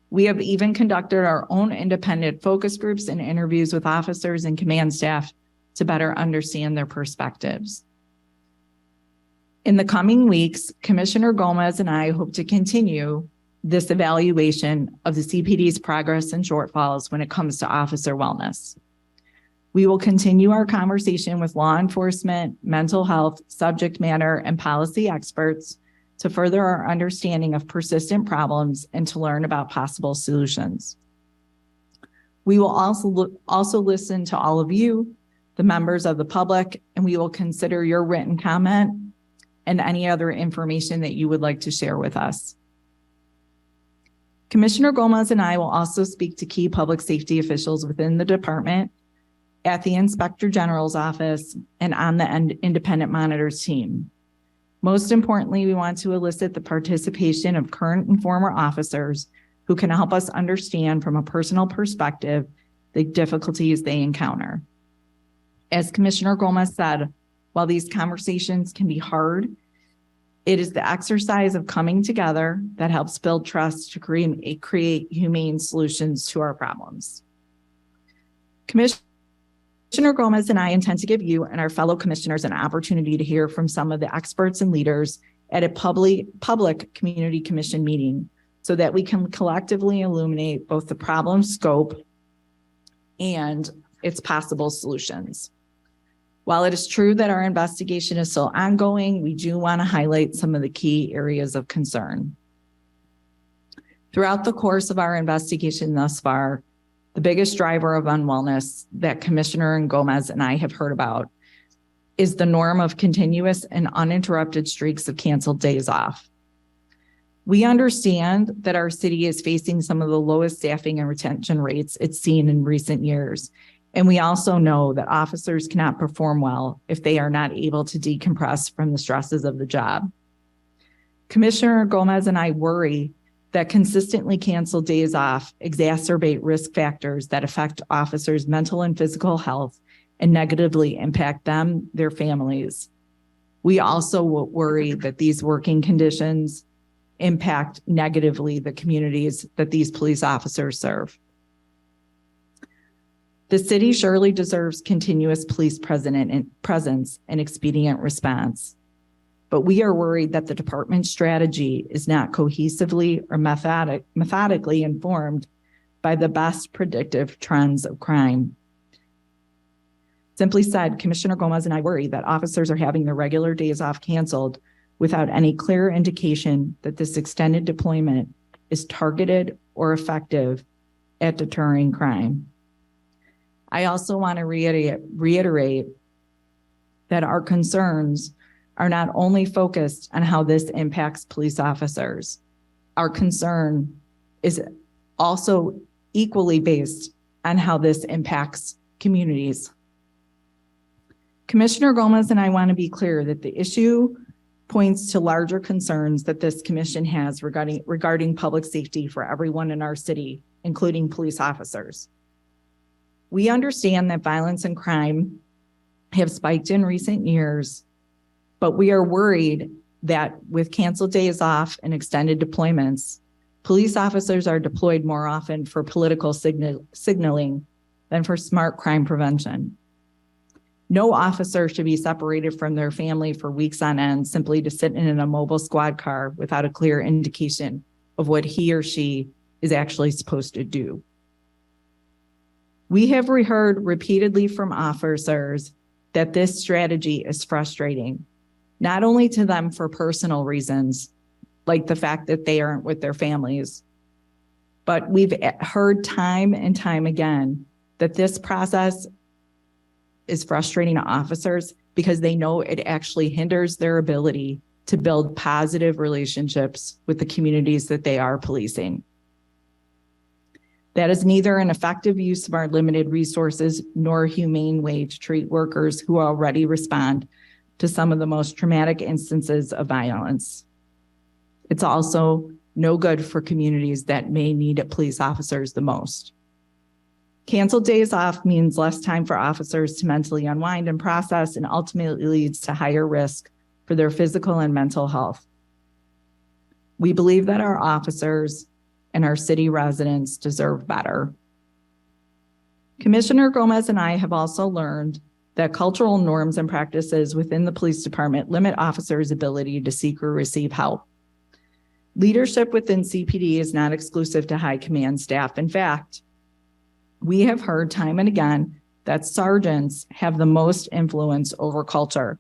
We have even conducted our own independent focus groups and interviews with officers and command staff to better understand their perspectives. In the coming weeks, Commissioner Gomez and I hope to continue this evaluation of the CPD's progress and shortfalls when it comes to officer wellness. We will continue our conversation with law enforcement, mental health, subject matter, and policy experts to further our understanding of persistent problems and to learn about possible solutions. We will also listen to all of you, the members of the public, and we will consider your written comment and any other information that you would like to share with us. Commissioner Gomez and I will also speak to key public safety officials within the department, at the Inspector General's office, and on the independent monitors team. Most importantly, we want to elicit the participation of current and former officers who can help us understand from a personal perspective the difficulties they encounter. As Commissioner Gomez said, while these conversations can be hard, it is the exercise of coming together that helps build trust to create humane solutions to our problems. Commissioner Gomez and I intend to give you and our fellow commissioners an opportunity to hear from some of the experts and leaders at a public community commission meeting so that we can collectively illuminate both the problem scope and its possible solutions. While it is true that our investigation is still ongoing, we do want to highlight some of the key areas of concern. Throughout the course of our investigation thus far, the biggest driver of unwellness that Commissioner Gomez and I have heard about is the norm of continuous and uninterrupted streaks of canceled days off. We understand that our city is facing some of the lowest staffing and retention rates it's seen in recent years. And we also know that officers cannot perform well if they are not able to decompress from the stresses of the job. Commissioner Gomez and I worry that consistently canceled days off exacerbate risk factors that affect officers' mental and physical health and negatively impact them, their families. We also worry that these working conditions impact negatively the communities that these police officers serve. The city surely deserves continuous police presence and expedient response. But we are worried that the department's strategy is not cohesively or methodically informed by the best predictive trends of crime. Simply said, Commissioner Gomez and I worry that officers are having their regular days off canceled without any clear indication that this extended deployment is targeted or effective at deterring crime. I also want to reiterate that our concerns are not only focused on how this impacts police officers. Our concern is also equally based on how this impacts communities. Commissioner Gomez and I want to be clear that the issue points to larger concerns that this commission has regarding public safety for everyone in our city, including police officers. We understand that violence and crime have spiked in recent years, but we are worried that with canceled days off and extended deployments, police officers are deployed more often for political signaling than for smart crime prevention. No officer should be separated from their family for weeks on end simply to sit in a mobile squad car without a clear indication of what he or she is actually supposed to do. We have heard repeatedly from officers that this strategy is frustrating, not only to them for personal reasons, like the fact that they aren't with their families, but we've heard time and time again that this process is frustrating to officers because they know it actually hinders their ability to build positive relationships with the communities that they are policing. That is neither an effective use of our limited resources nor a humane way to treat workers who already respond to some of the most traumatic instances of violence. It's also no good for communities that may need police officers the most. Canceled days off means less time for officers to mentally unwind and process, and ultimately leads to higher risk for their physical and mental health. We believe that our officers and our city residents deserve better. Commissioner Gomez and I have also learned that cultural norms and practices within the police department limit officers' ability to seek or receive help. Leadership within CPD is not exclusive to high command staff. In fact, we have heard time and again that sergeants have the most influence over culture,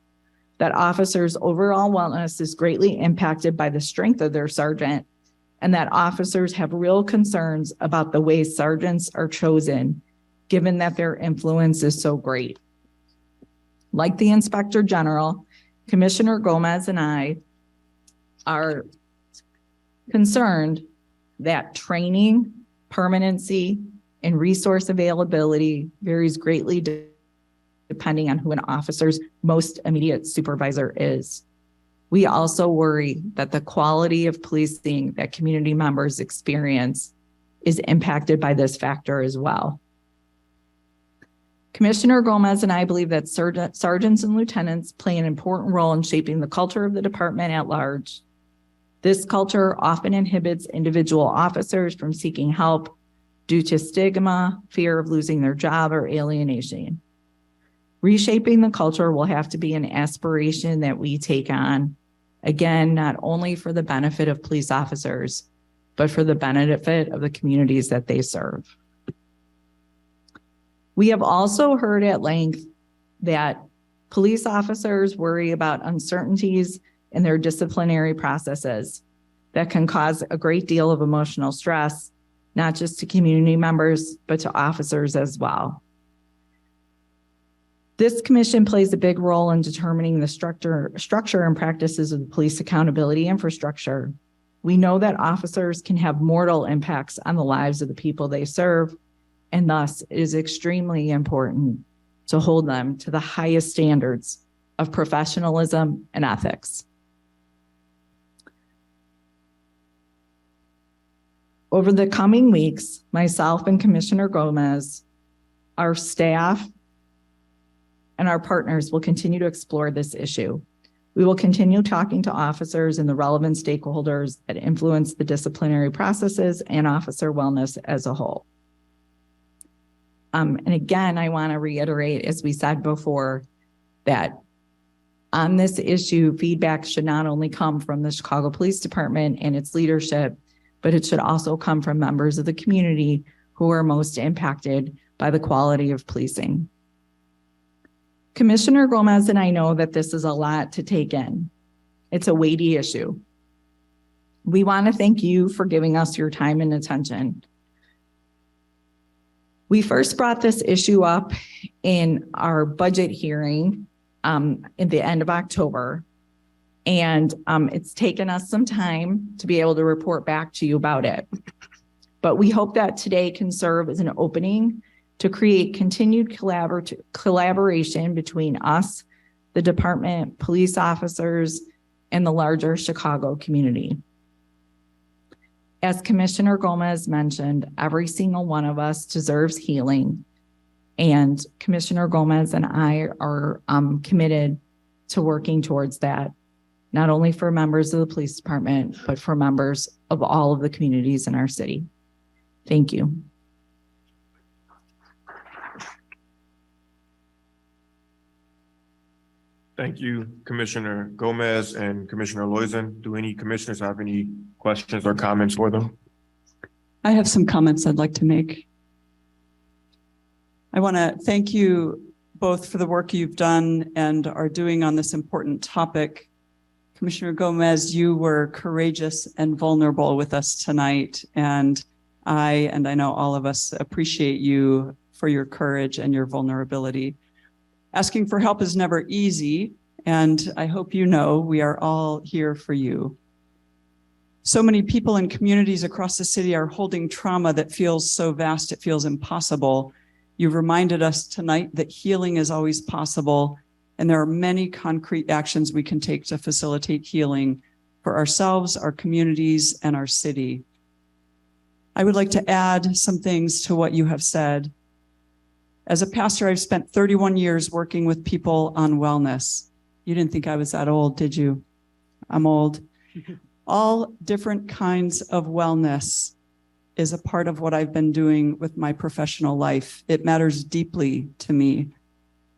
that officers' overall wellness is greatly impacted by the strength of their sergeant, and that officers have real concerns about the way sergeants are chosen, given that their influence is so great. Like the Inspector General, Commissioner Gomez and I are concerned that training, permanency, and resource availability varies greatly depending on who an officer's most immediate supervisor is. We also worry that the quality of policing that community members experience is impacted by this factor as well. Commissioner Gomez and I believe that sergeants and lieutenants play an important role in shaping the culture of the department at large. This culture often inhibits individual officers from seeking help due to stigma, fear of losing their job, or alienation. Reshaping the culture will have to be an aspiration that we take on, again, not only for the benefit of police officers, but for the benefit of the communities that they serve. We have also heard at length that police officers worry about uncertainties in their disciplinary processes that can cause a great deal of emotional stress, not just to community members, but to officers as well. This commission plays a big role in determining the structure and practices of the police accountability infrastructure. We know that officers can have mortal impacts on the lives of the people they serve, and thus it is extremely important to hold them to the highest standards of professionalism and ethics. Over the coming weeks, myself and Commissioner Gomez, our staff, and our partners will continue to explore this issue. We will continue talking to officers and the relevant stakeholders that influence the disciplinary processes and officer wellness as a whole. And again, I want to reiterate, as we said before, that on this issue, feedback should not only come from the Chicago Police Department and its leadership, but it should also come from members of the community who are most impacted by the quality of policing. Commissioner Gomez and I know that this is a lot to take in. It's a weighty issue. We want to thank you for giving us your time and attention. We first brought this issue up in our budget hearing in the end of October. And it's taken us some time to be able to report back to you about it. But we hope that today can serve as an opening to create continued collaboration between us, the department, police officers, and the larger Chicago community. As Commissioner Gomez mentioned, every single one of us deserves healing. And Commissioner Gomez and I are committed to working towards that, not only for members of the police department, but for members of all of the communities in our city. Thank you. Thank you, Commissioner Gomez and Commissioner Loizon. Do any commissioners have any questions or comments for them? I have some comments I'd like to make. I want to thank you both for the work you've done and are doing on this important topic. Commissioner Gomez, you were courageous and vulnerable with us tonight, and I know all of us appreciate you for your courage and your vulnerability. Asking for help is never easy, and I hope you know we are all here for you. So many people and communities across the city are holding trauma that feels so vast it feels impossible. You've reminded us tonight that healing is always possible, And there are many concrete actions we can take to facilitate healing for ourselves, our communities, and our city. I would like to add some things to what you have said. As a pastor, I've spent 31 years working with people on wellness. You didn't think I was that old, did you? I'm old. All different kinds of wellness is a part of what I've been doing with my professional life. It matters deeply to me.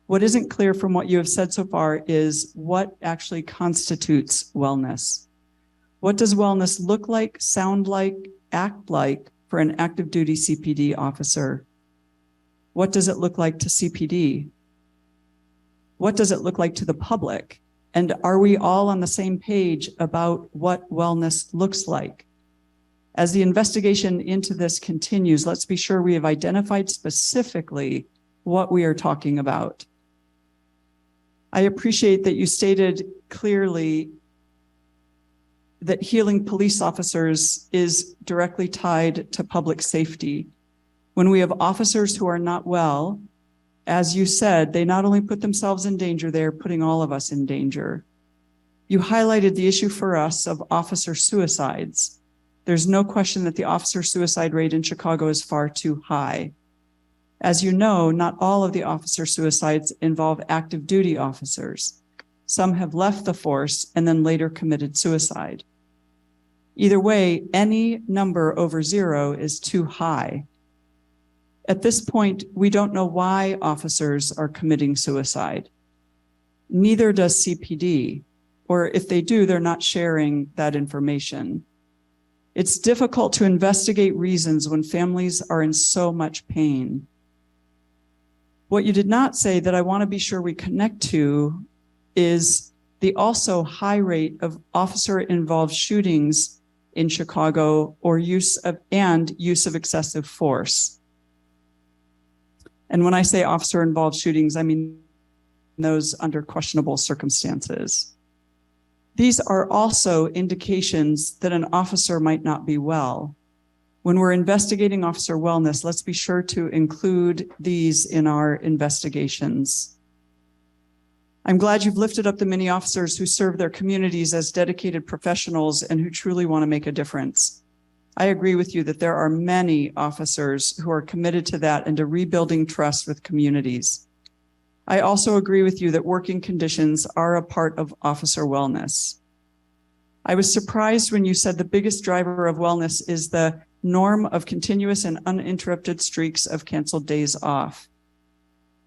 What isn't clear from what you have said so far is what actually constitutes wellness. What does wellness look like, sound like, act like for an active duty CPD officer? What does it look like to CPD? What does it look like to the public? And are we all on the same page about what wellness looks like? As the investigation into this continues, let's be sure we have identified specifically what we are talking about. I appreciate that you stated clearly that healing police officers is directly tied to public safety. When we have officers who are not well, as you said, they not only put themselves in danger, they are putting all of us in danger. You highlighted the issue for us of officer suicides. There's no question that the officer suicide rate in Chicago is far too high. As you know, not all of the officer suicides involve active duty officers. Some have left the force and then later committed suicide. Either way, any number over 0 is too high. At this point, we don't know why officers are committing suicide. Neither does CPD, or if they do, they're not sharing that information. It's difficult to investigate reasons when families are in so much pain. What you did not say that I want to be sure we connect to is the also high rate of officer-involved shootings in Chicago or use of excessive force. And when I say officer-involved shootings, I mean those under questionable circumstances. These are also indications that an officer might not be well. When we're investigating officer wellness, let's be sure to include these in our investigations. I'm glad you've lifted up the many officers who serve their communities as dedicated professionals and who truly want to make a difference. I agree with you that there are many officers who are committed to that and to rebuilding trust with communities. I also agree with you that working conditions are a part of officer wellness. I was surprised when you said the biggest driver of wellness is the norm of continuous and uninterrupted streaks of canceled days off.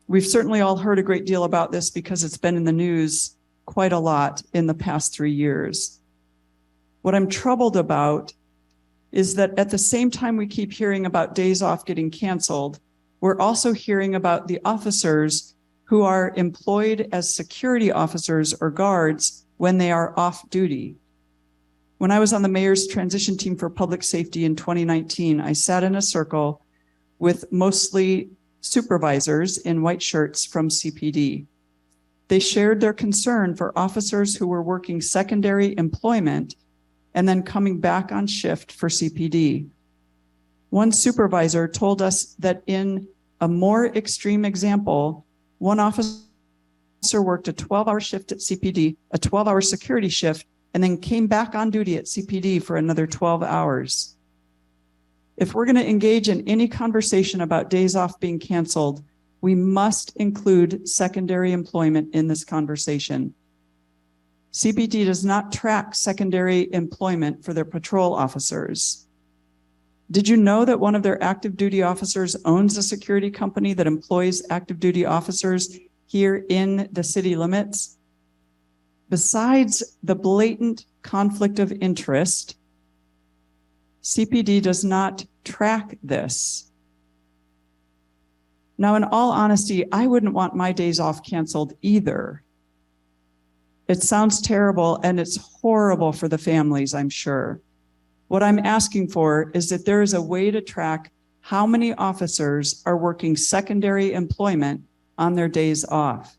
We've certainly all heard a great deal about this because it's been in the news quite a lot in the past 3 years. What I'm troubled about is that at the same time we keep hearing about days off getting canceled, we're also hearing about the officers who are employed as security officers or guards when they are off duty. When I was on the mayor's transition team for public safety in 2019, I sat in a circle with mostly supervisors in white shirts from CPD. They shared their concern for officers who were working secondary employment and then coming back on shift for CPD. One supervisor told us that in a more extreme example, one officer worked a 12-hour shift at CPD, a 12-hour security shift, and then came back on duty at CPD for another 12 hours. If we're going to engage in any conversation about days off being canceled, we must include secondary employment in this conversation. CPD does not track secondary employment for their patrol officers. Did you know that one of their active duty officers owns a security company that employs active duty officers here in the city limits? Besides the blatant conflict of interest, CPD does not track this. Now, in all honesty, I wouldn't want my days off canceled either. It sounds terrible and it's horrible for the families, I'm sure. What I'm asking for is that there is a way to track how many officers are working secondary employment on their days off.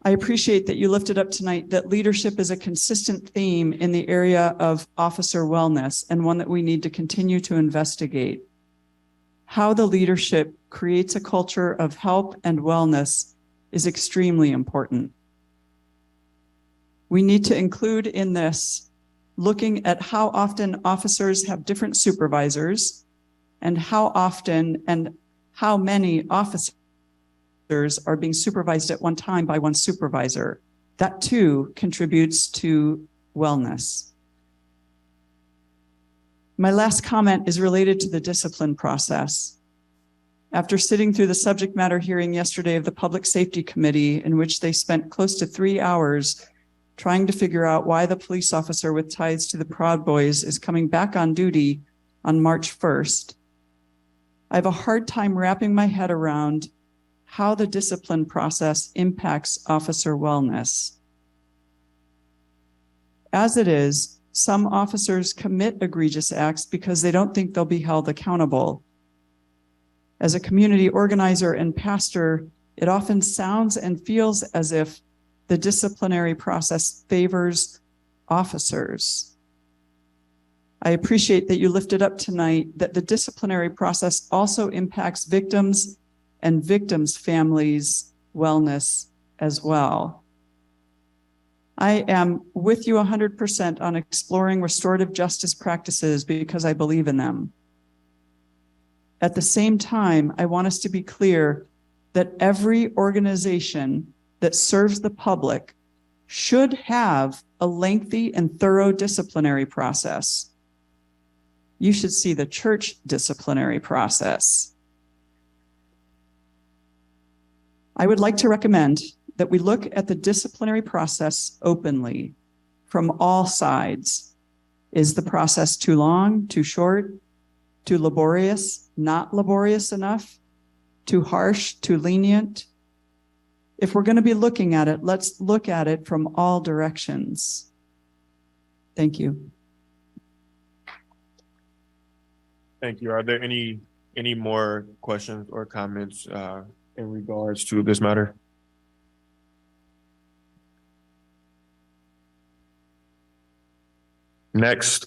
I appreciate that you lifted up tonight that leadership is a consistent theme in the area of officer wellness and one that we need to continue to investigate. How the leadership creates a culture of help and wellness is extremely important. We need to include in this looking at how often officers have different supervisors and how often and how many officers are being supervised at one time by one supervisor. That too contributes to wellness. My last comment is related to the discipline process. After sitting through the subject matter hearing yesterday of the Public Safety Committee, in which they spent close to 3 hours trying to figure out why the police officer with ties to the Proud Boys is coming back on duty on March 1st, I have a hard time wrapping my head around how the discipline process impacts officer wellness. As it is, some officers commit egregious acts because they don't think they'll be held accountable. As a community organizer and pastor, it often sounds and feels as if the disciplinary process favors officers. I appreciate that you lifted up tonight that the disciplinary process also impacts victims and victims' families' wellness as well. I am with you 100% on exploring restorative justice practices because I believe in them. At the same time, I want us to be clear that every organization that serves the public should have a lengthy and thorough disciplinary process. You should see the church disciplinary process. I would like to recommend that we look at the disciplinary process openly from all sides. Is the process too long, too short, too laborious, not laborious enough, too harsh, too lenient? If we're going to be looking at it, let's look at it from all directions. Thank you. Thank you. Are there any more questions or comments in regards to this matter? Next,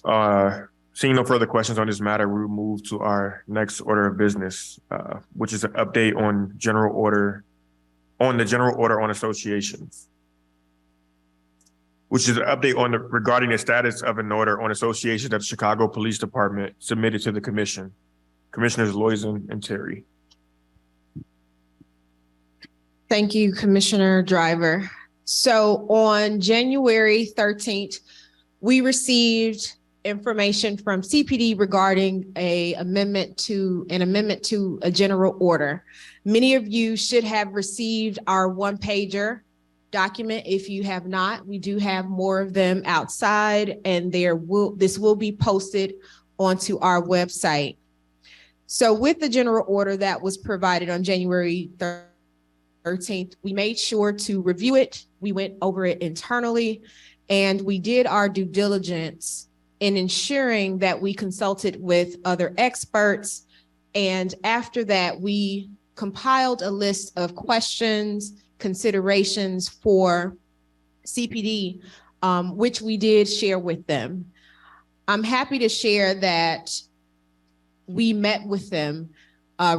seeing no further questions on this matter, we will move to our next order of business, which is an update on the general order on associations, which is an update on regarding the status of an order on associations that the Chicago Police Department submitted to the commission. Commissioners Loizon and Terry. Thank you, Commissioner Driver. So on January 13th, we received information from CPD regarding an amendment to a general order. Many of you should have received our one-pager document. If you have not, we do have more of them outside, and this will be posted onto our website. So with the general order that was provided on January 13th, we made sure to review it. We went over it internally, and we did our due diligence in ensuring that we consulted with other experts. And after that, we compiled a list of questions, considerations for CPD, which we did share with them. I'm happy to share that we met with them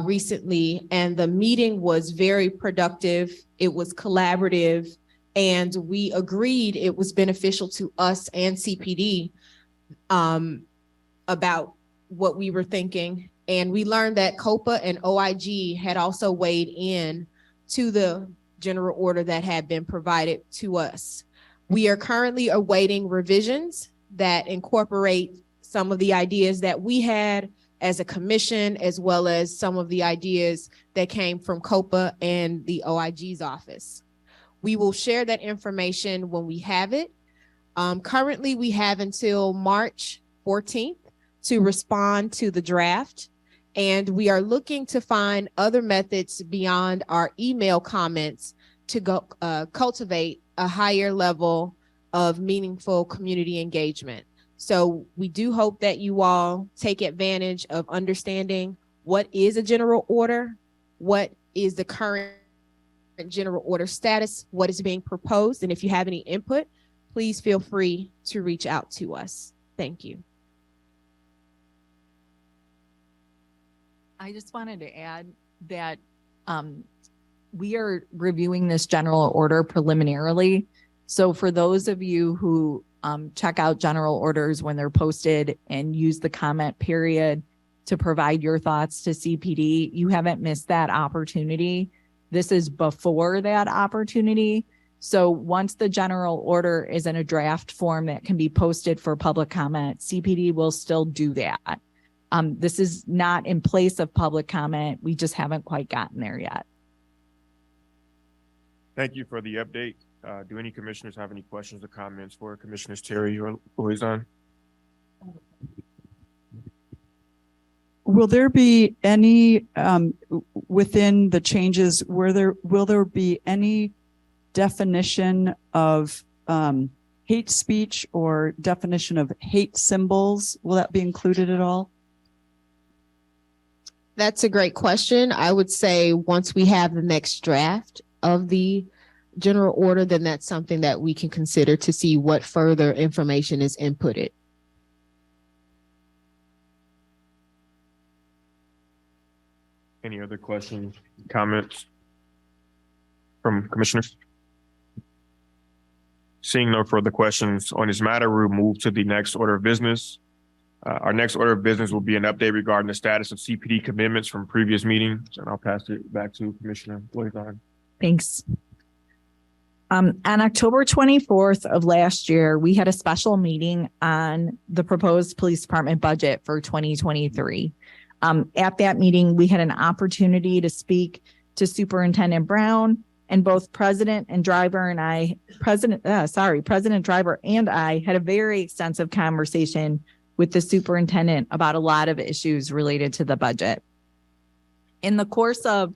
recently, and the meeting was very productive. It was collaborative, and we agreed it was beneficial to us and CPD about what we were thinking. And we learned that COPA and OIG had also weighed in to the general order that had been provided to us. We are currently awaiting revisions that incorporate some of the ideas that we had as a commission, as well as some of the ideas that came from COPA and the OIG's office. We will share that information when we have it. Currently, we have until March 14th to respond to the draft, and we are looking to find other methods beyond our email comments to go cultivate a higher level of meaningful community engagement. So we do hope that you all take advantage of understanding what is a general order, what is the current general order status, what is being proposed, and if you have any input, please feel free to reach out to us. Thank you. I just wanted to add that we are reviewing this general order preliminarily. So for those of you who check out general orders when they're posted and use the comment period to provide your thoughts to CPD, you haven't missed that opportunity. This is before that opportunity. So once the general order is in a draft form that can be posted for public comment, CPD will still do that. This is not in place of public comment. We just haven't quite gotten there yet. Thank you for the update. Do any commissioners have any questions or comments for Commissioners Terry or Loizon? Will there be any, within the changes, will there be any definition of hate speech or definition of hate symbols? Will that be included at all? That's a great question. I would say once we have the next draft of the general order, then that's something that we can consider to see what further information is inputted. Any other questions, comments from commissioners? Seeing no further questions on this matter, we'll move to the next order of business. Our next order of business will be an update regarding the status of CPD commitments from previous meetings, and I'll pass it back to Commissioner Loizon. Thanks. On October 24th of last year, we had a special meeting on the proposed police department budget for 2023. At that meeting, we had an opportunity to speak to Superintendent Brown, and both President Driver and I had a very extensive conversation with the superintendent about a lot of issues related to the budget. In the course of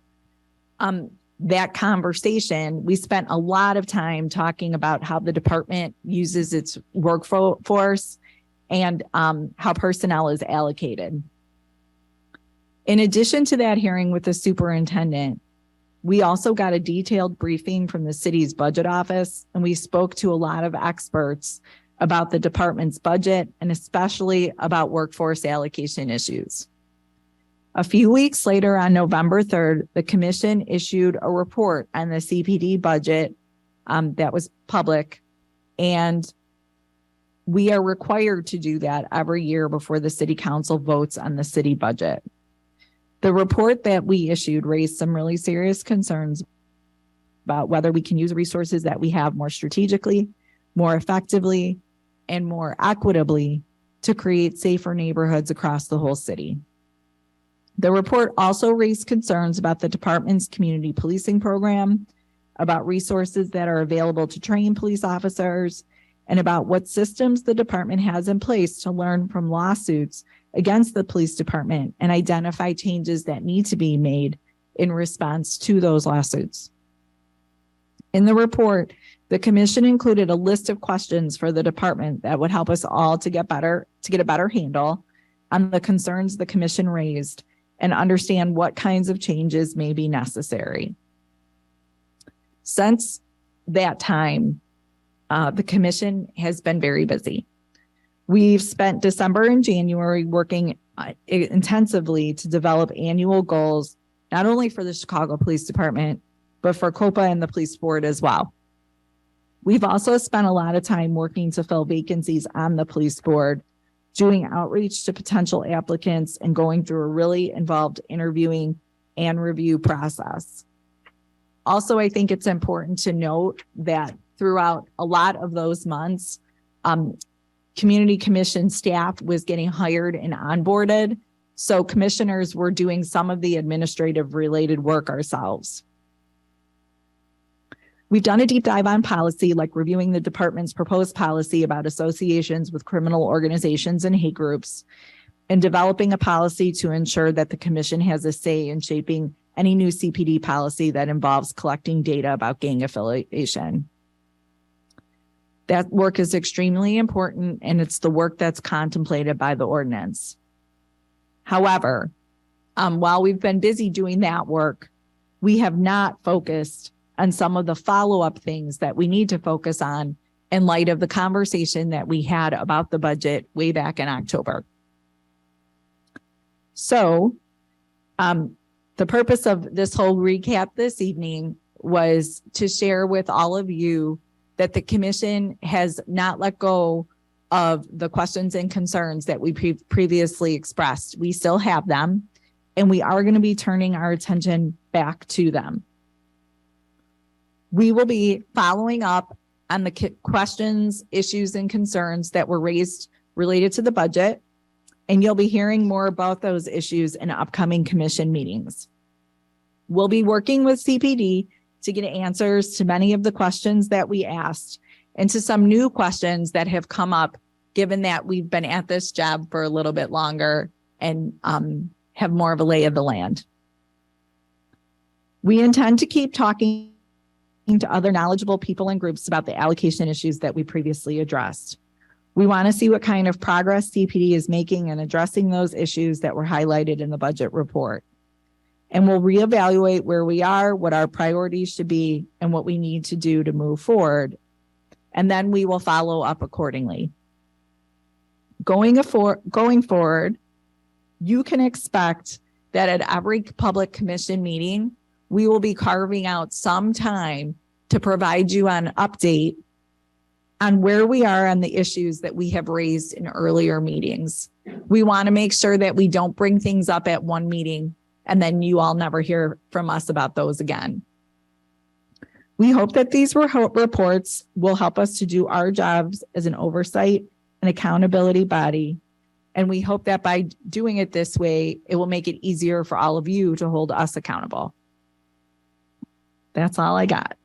that conversation, we spent a lot of time talking about how the department uses its workforce and how personnel is allocated. In addition to that hearing with the superintendent, we also got a detailed briefing from the city's budget office, and we spoke to a lot of experts about the department's budget and especially about workforce allocation issues. A few weeks later, on November 3rd, the commission issued a report on the CPD budget that was public, and we are required to do that every year before the city council votes on the city budget. The report that we issued raised some really serious concerns about whether we can use resources that we have more strategically, more effectively, and more equitably to create safer neighborhoods across the whole city. The report also raised concerns about the department's community policing program, about resources that are available to train police officers, and about what systems the department has in place to learn from lawsuits against the police department and identify changes that need to be made in response to those lawsuits. In the report, the commission included a list of questions for the department that would help us all to get a better handle on the concerns the commission raised and understand what kinds of changes may be necessary. Since that time, the commission has been very busy. We've spent December and January working intensively to develop annual goals, not only for the Chicago Police Department, but for COPA and the police board as well. We've also spent a lot of time working to fill vacancies on the police board, doing outreach to potential applicants, and going through a really involved interviewing and review process. Also, I think it's important to note that throughout a lot of those months, community commission staff was getting hired and onboarded. So commissioners were doing some of the administrative related work ourselves. We've done a deep dive on policy, like reviewing the department's proposed policy about associations with criminal organizations and hate groups, and developing a policy to ensure that the commission has a say in shaping any new CPD policy that involves collecting data about gang affiliation. That work is extremely important, and it's the work that's contemplated by the ordinance. However, while we've been busy doing that work, we have not focused on some of the follow-up things that we need to focus on in light of the conversation that we had about the budget way back in October. So The purpose of this whole recap this evening was to share with all of you that the commission has not let go of the questions and concerns that we previously expressed. We still have them, and we are going to be turning our attention back to them. We will be following up on the questions, issues, and concerns that were raised related to the budget, and you'll be hearing more about those issues in upcoming commission meetings. We'll be working with CPD to get answers to many of the questions that we asked and to some new questions that have come up, given that we've been at this job for a little bit longer and have more of a lay of the land. We intend to keep talking to other knowledgeable people and groups about the allocation issues that we previously addressed. We want to see what kind of progress CPD is making in addressing those issues that were highlighted in the budget report. And we'll reevaluate where we are, what our priorities should be, and what we need to do to move forward. And then we will follow up accordingly. Going forward, you can expect that at every public commission meeting, we will be carving out some time to provide you an update on where we are on the issues that we have raised in earlier meetings. We want to make sure that we don't bring things up at one meeting and then you all never hear from us about those again. We hope that these reports will help us to do our jobs as an oversight and accountability body. And we hope that by doing it this way, it will make it easier for all of you to hold us accountable. That's all I got.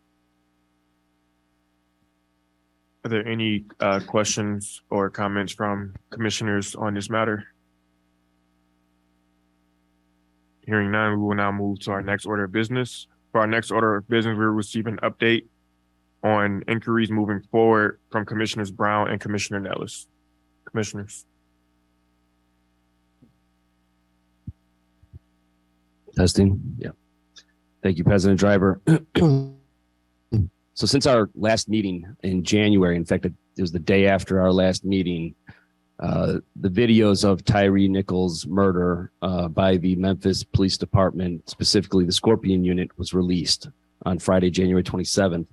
Are there any questions or comments from commissioners on this matter? Hearing none, we will now move to our next order of business. For our next order of business, we'll receive an update on inquiries moving forward from Commissioners Brown and Commissioner Nellis. Commissioners. Testing. Yeah. Thank you, President Driver. So since our last meeting in January, in fact, it was the day after our last meeting, the videos of Tyre Nichols' murder by the Memphis Police Department, specifically the Scorpion Unit, was released on Friday, January 27th.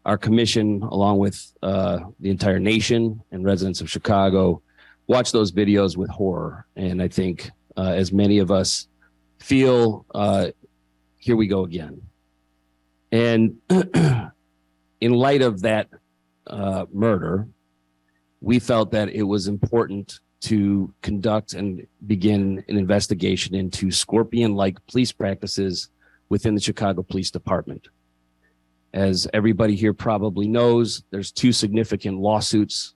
Our commission, along with the entire nation and residents of Chicago, watched those videos with horror. And I think as many of us feel, here we go again. And in light of that murder, we felt that it was important to conduct and begin an investigation into Scorpion-like police practices within the Chicago Police Department. As everybody here probably knows, there's two significant lawsuits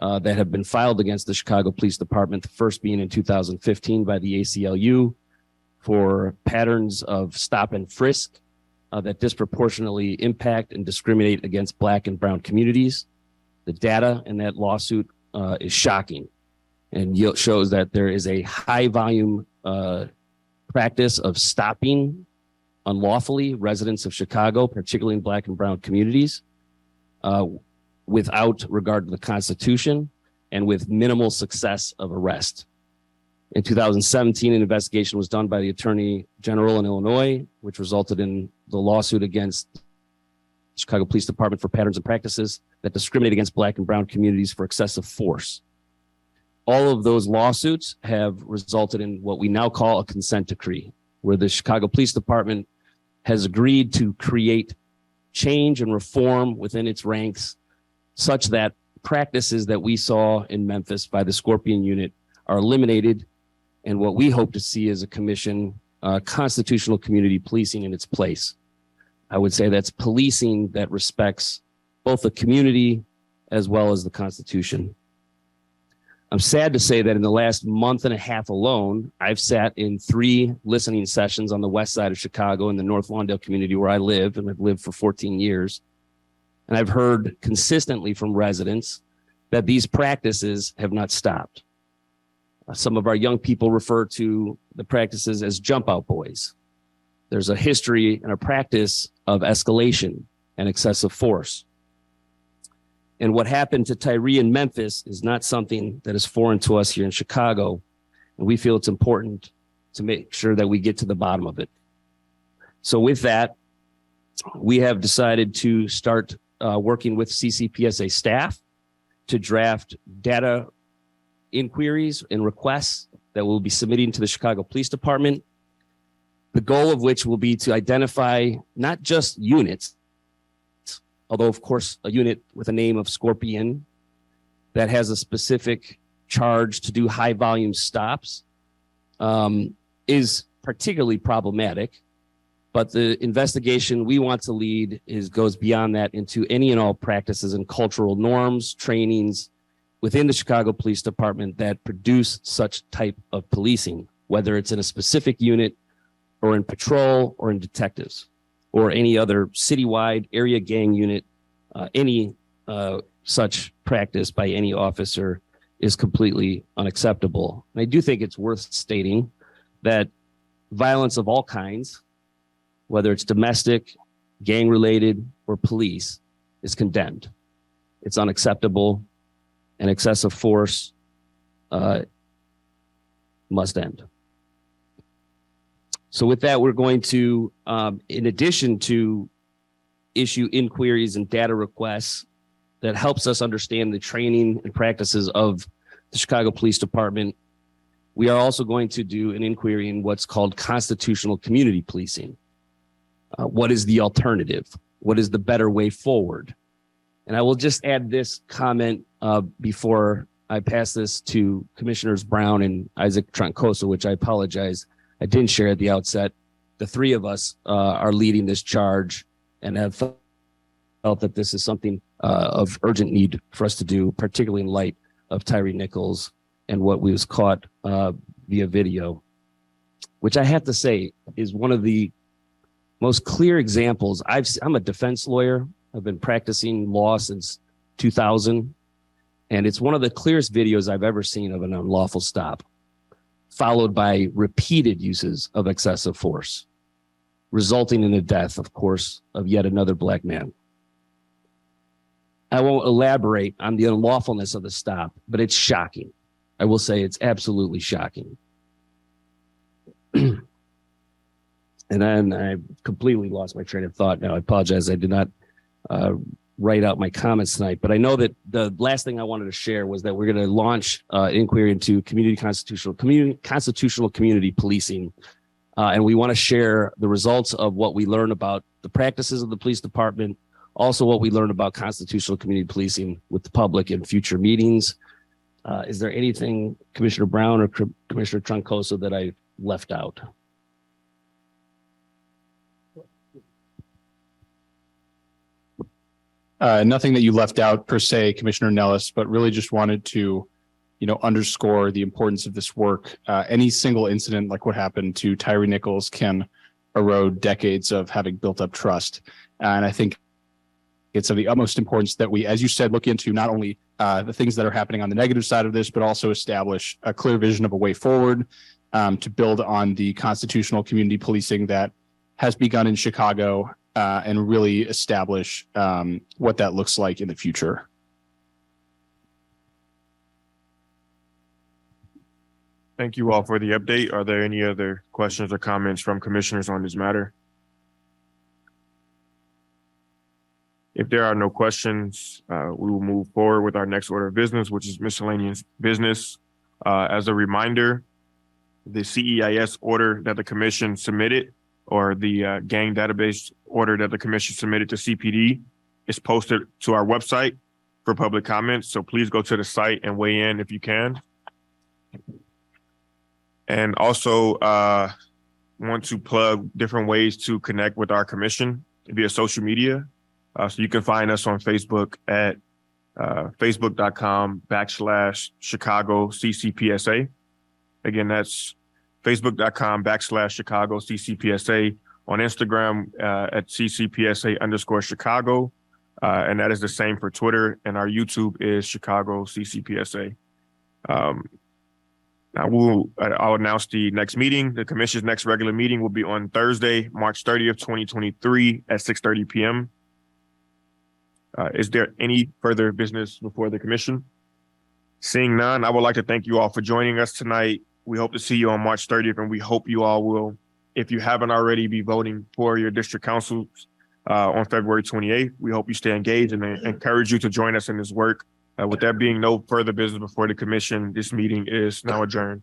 that have been filed against the Chicago Police Department, the first being in 2015 by the ACLU for patterns of stop and frisk that disproportionately impact and discriminate against Black and brown communities. The data in that lawsuit is shocking and shows that there is a high volume practice of stopping unlawfully residents of Chicago, particularly in Black and brown communities, without regard to the Constitution and with minimal success of arrest. In 2017, an investigation was done by the Attorney General in Illinois, which resulted in the lawsuit against the Chicago Police Department for patterns and practices that discriminate against Black and brown communities for excessive force. All of those lawsuits have resulted in what we now call a consent decree, where the Chicago Police Department has agreed to create change and reform within its ranks such that practices that we saw in Memphis by the Scorpion Unit are eliminated, and what we hope to see is a commission, constitutional community policing in its place. I would say that's policing that respects both the community as well as the Constitution. I'm sad to say that in the last month and a half alone, I've sat in 3 listening sessions on the west side of Chicago in the North Lawndale community where I live, and I've lived for 14 years. And I've heard consistently from residents that these practices have not stopped. Some of our young people refer to the practices as jump out boys. There's a history and a practice of escalation and excessive force. And what happened to Tyre in Memphis is not something that is foreign to us here in Chicago. And we feel it's important to make sure that we get to the bottom of it. So with that, we have decided to start working with CCPSA staff to draft data inquiries and requests that we'll be submitting to the Chicago Police Department. The goal of which will be to identify not just units, although of course a unit with a name of Scorpion that has a specific charge to do high volume stops is particularly problematic. But the investigation we want to lead goes beyond that into any and all practices and cultural norms, trainings within the Chicago Police Department that produce such type of policing, whether it's in a specific unit or in patrol or in detectives or any other citywide area gang unit. Any such practice by any officer is completely unacceptable. And I do think it's worth stating that violence of all kinds, whether it's domestic, gang-related, or police, is condemned. It's unacceptable, and excessive force must end. So with that, we're going to, in addition to issue inquiries and data requests that helps us understand the training and practices of the Chicago Police Department, we are also going to do an inquiry in what's called constitutional community policing. What is the alternative? What is the better way forward? And I will just add this comment before I pass this to Commissioners Brown and Isaac Troncoso, which I apologize I didn't share at the outset. The three of us are leading this charge and have felt that this is something of urgent need for us to do, particularly in light of Tyre Nichols and what was caught via video, which I have to say is one of the most clear examples. I'm a defense lawyer. I've been practicing law since 2000, and it's one of the clearest videos I've ever seen of an unlawful stop, followed by repeated uses of excessive force, resulting in the death, of course, of yet another Black man. I won't elaborate on the unlawfulness of the stop, but it's shocking. I will say it's absolutely shocking. And then I completely lost my train of thought now. I apologize. I did not write out my comments tonight, but I know that the last thing I wanted to share was that we're going to launch inquiry into constitutional community policing. And we want to share the results of what we learn about the practices of the police department, also what we learn about constitutional community policing with the public in future meetings. Is there anything, Commissioner Brown or Commissioner Troncoso, that I left out? Nothing that you left out per se, Commissioner Nellis, but really just wanted to, underscore the importance of this work. Any single incident like what happened to Tyre Nichols can erode decades of having built up trust. And I think it's of the utmost importance that we, as you said, look into not only the things that are happening on the negative side of this, but also establish a clear vision of a way forward to build on the constitutional community policing that has begun in Chicago and really establish what that looks like in the future. Thank you all for the update. Are there any other questions or comments from commissioners on this matter? If there are no questions, we will move forward with our next order of business, which is miscellaneous business. As a reminder, the CEIS order that the commission submitted, or the gang database order that the commission submitted to CPD, is posted to our website for public comments. So please go to the site and weigh in if you can. And also want to plug different ways to connect with our commission via social media. So you can find us on Facebook at facebook.com/Chicago CCPSA. Again, that's facebook.com/Chicago CCPSA. On Instagram at CCPSA_Chicago. And that is the same for Twitter. And our YouTube is Chicago CCPSA. Now I'll announce the next meeting. The commission's next regular meeting will be on Thursday, March 30th, 2023 at 6:30 p.m. Is there any further business before the commission? Seeing none, I would like to thank you all for joining us tonight. We hope to see you on March 30th, and we hope you all will, if you haven't already, be voting for your district councils on February 28th. We hope you stay engaged and encourage you to join us in this work. With there being no further business before the commission, this meeting is now adjourned.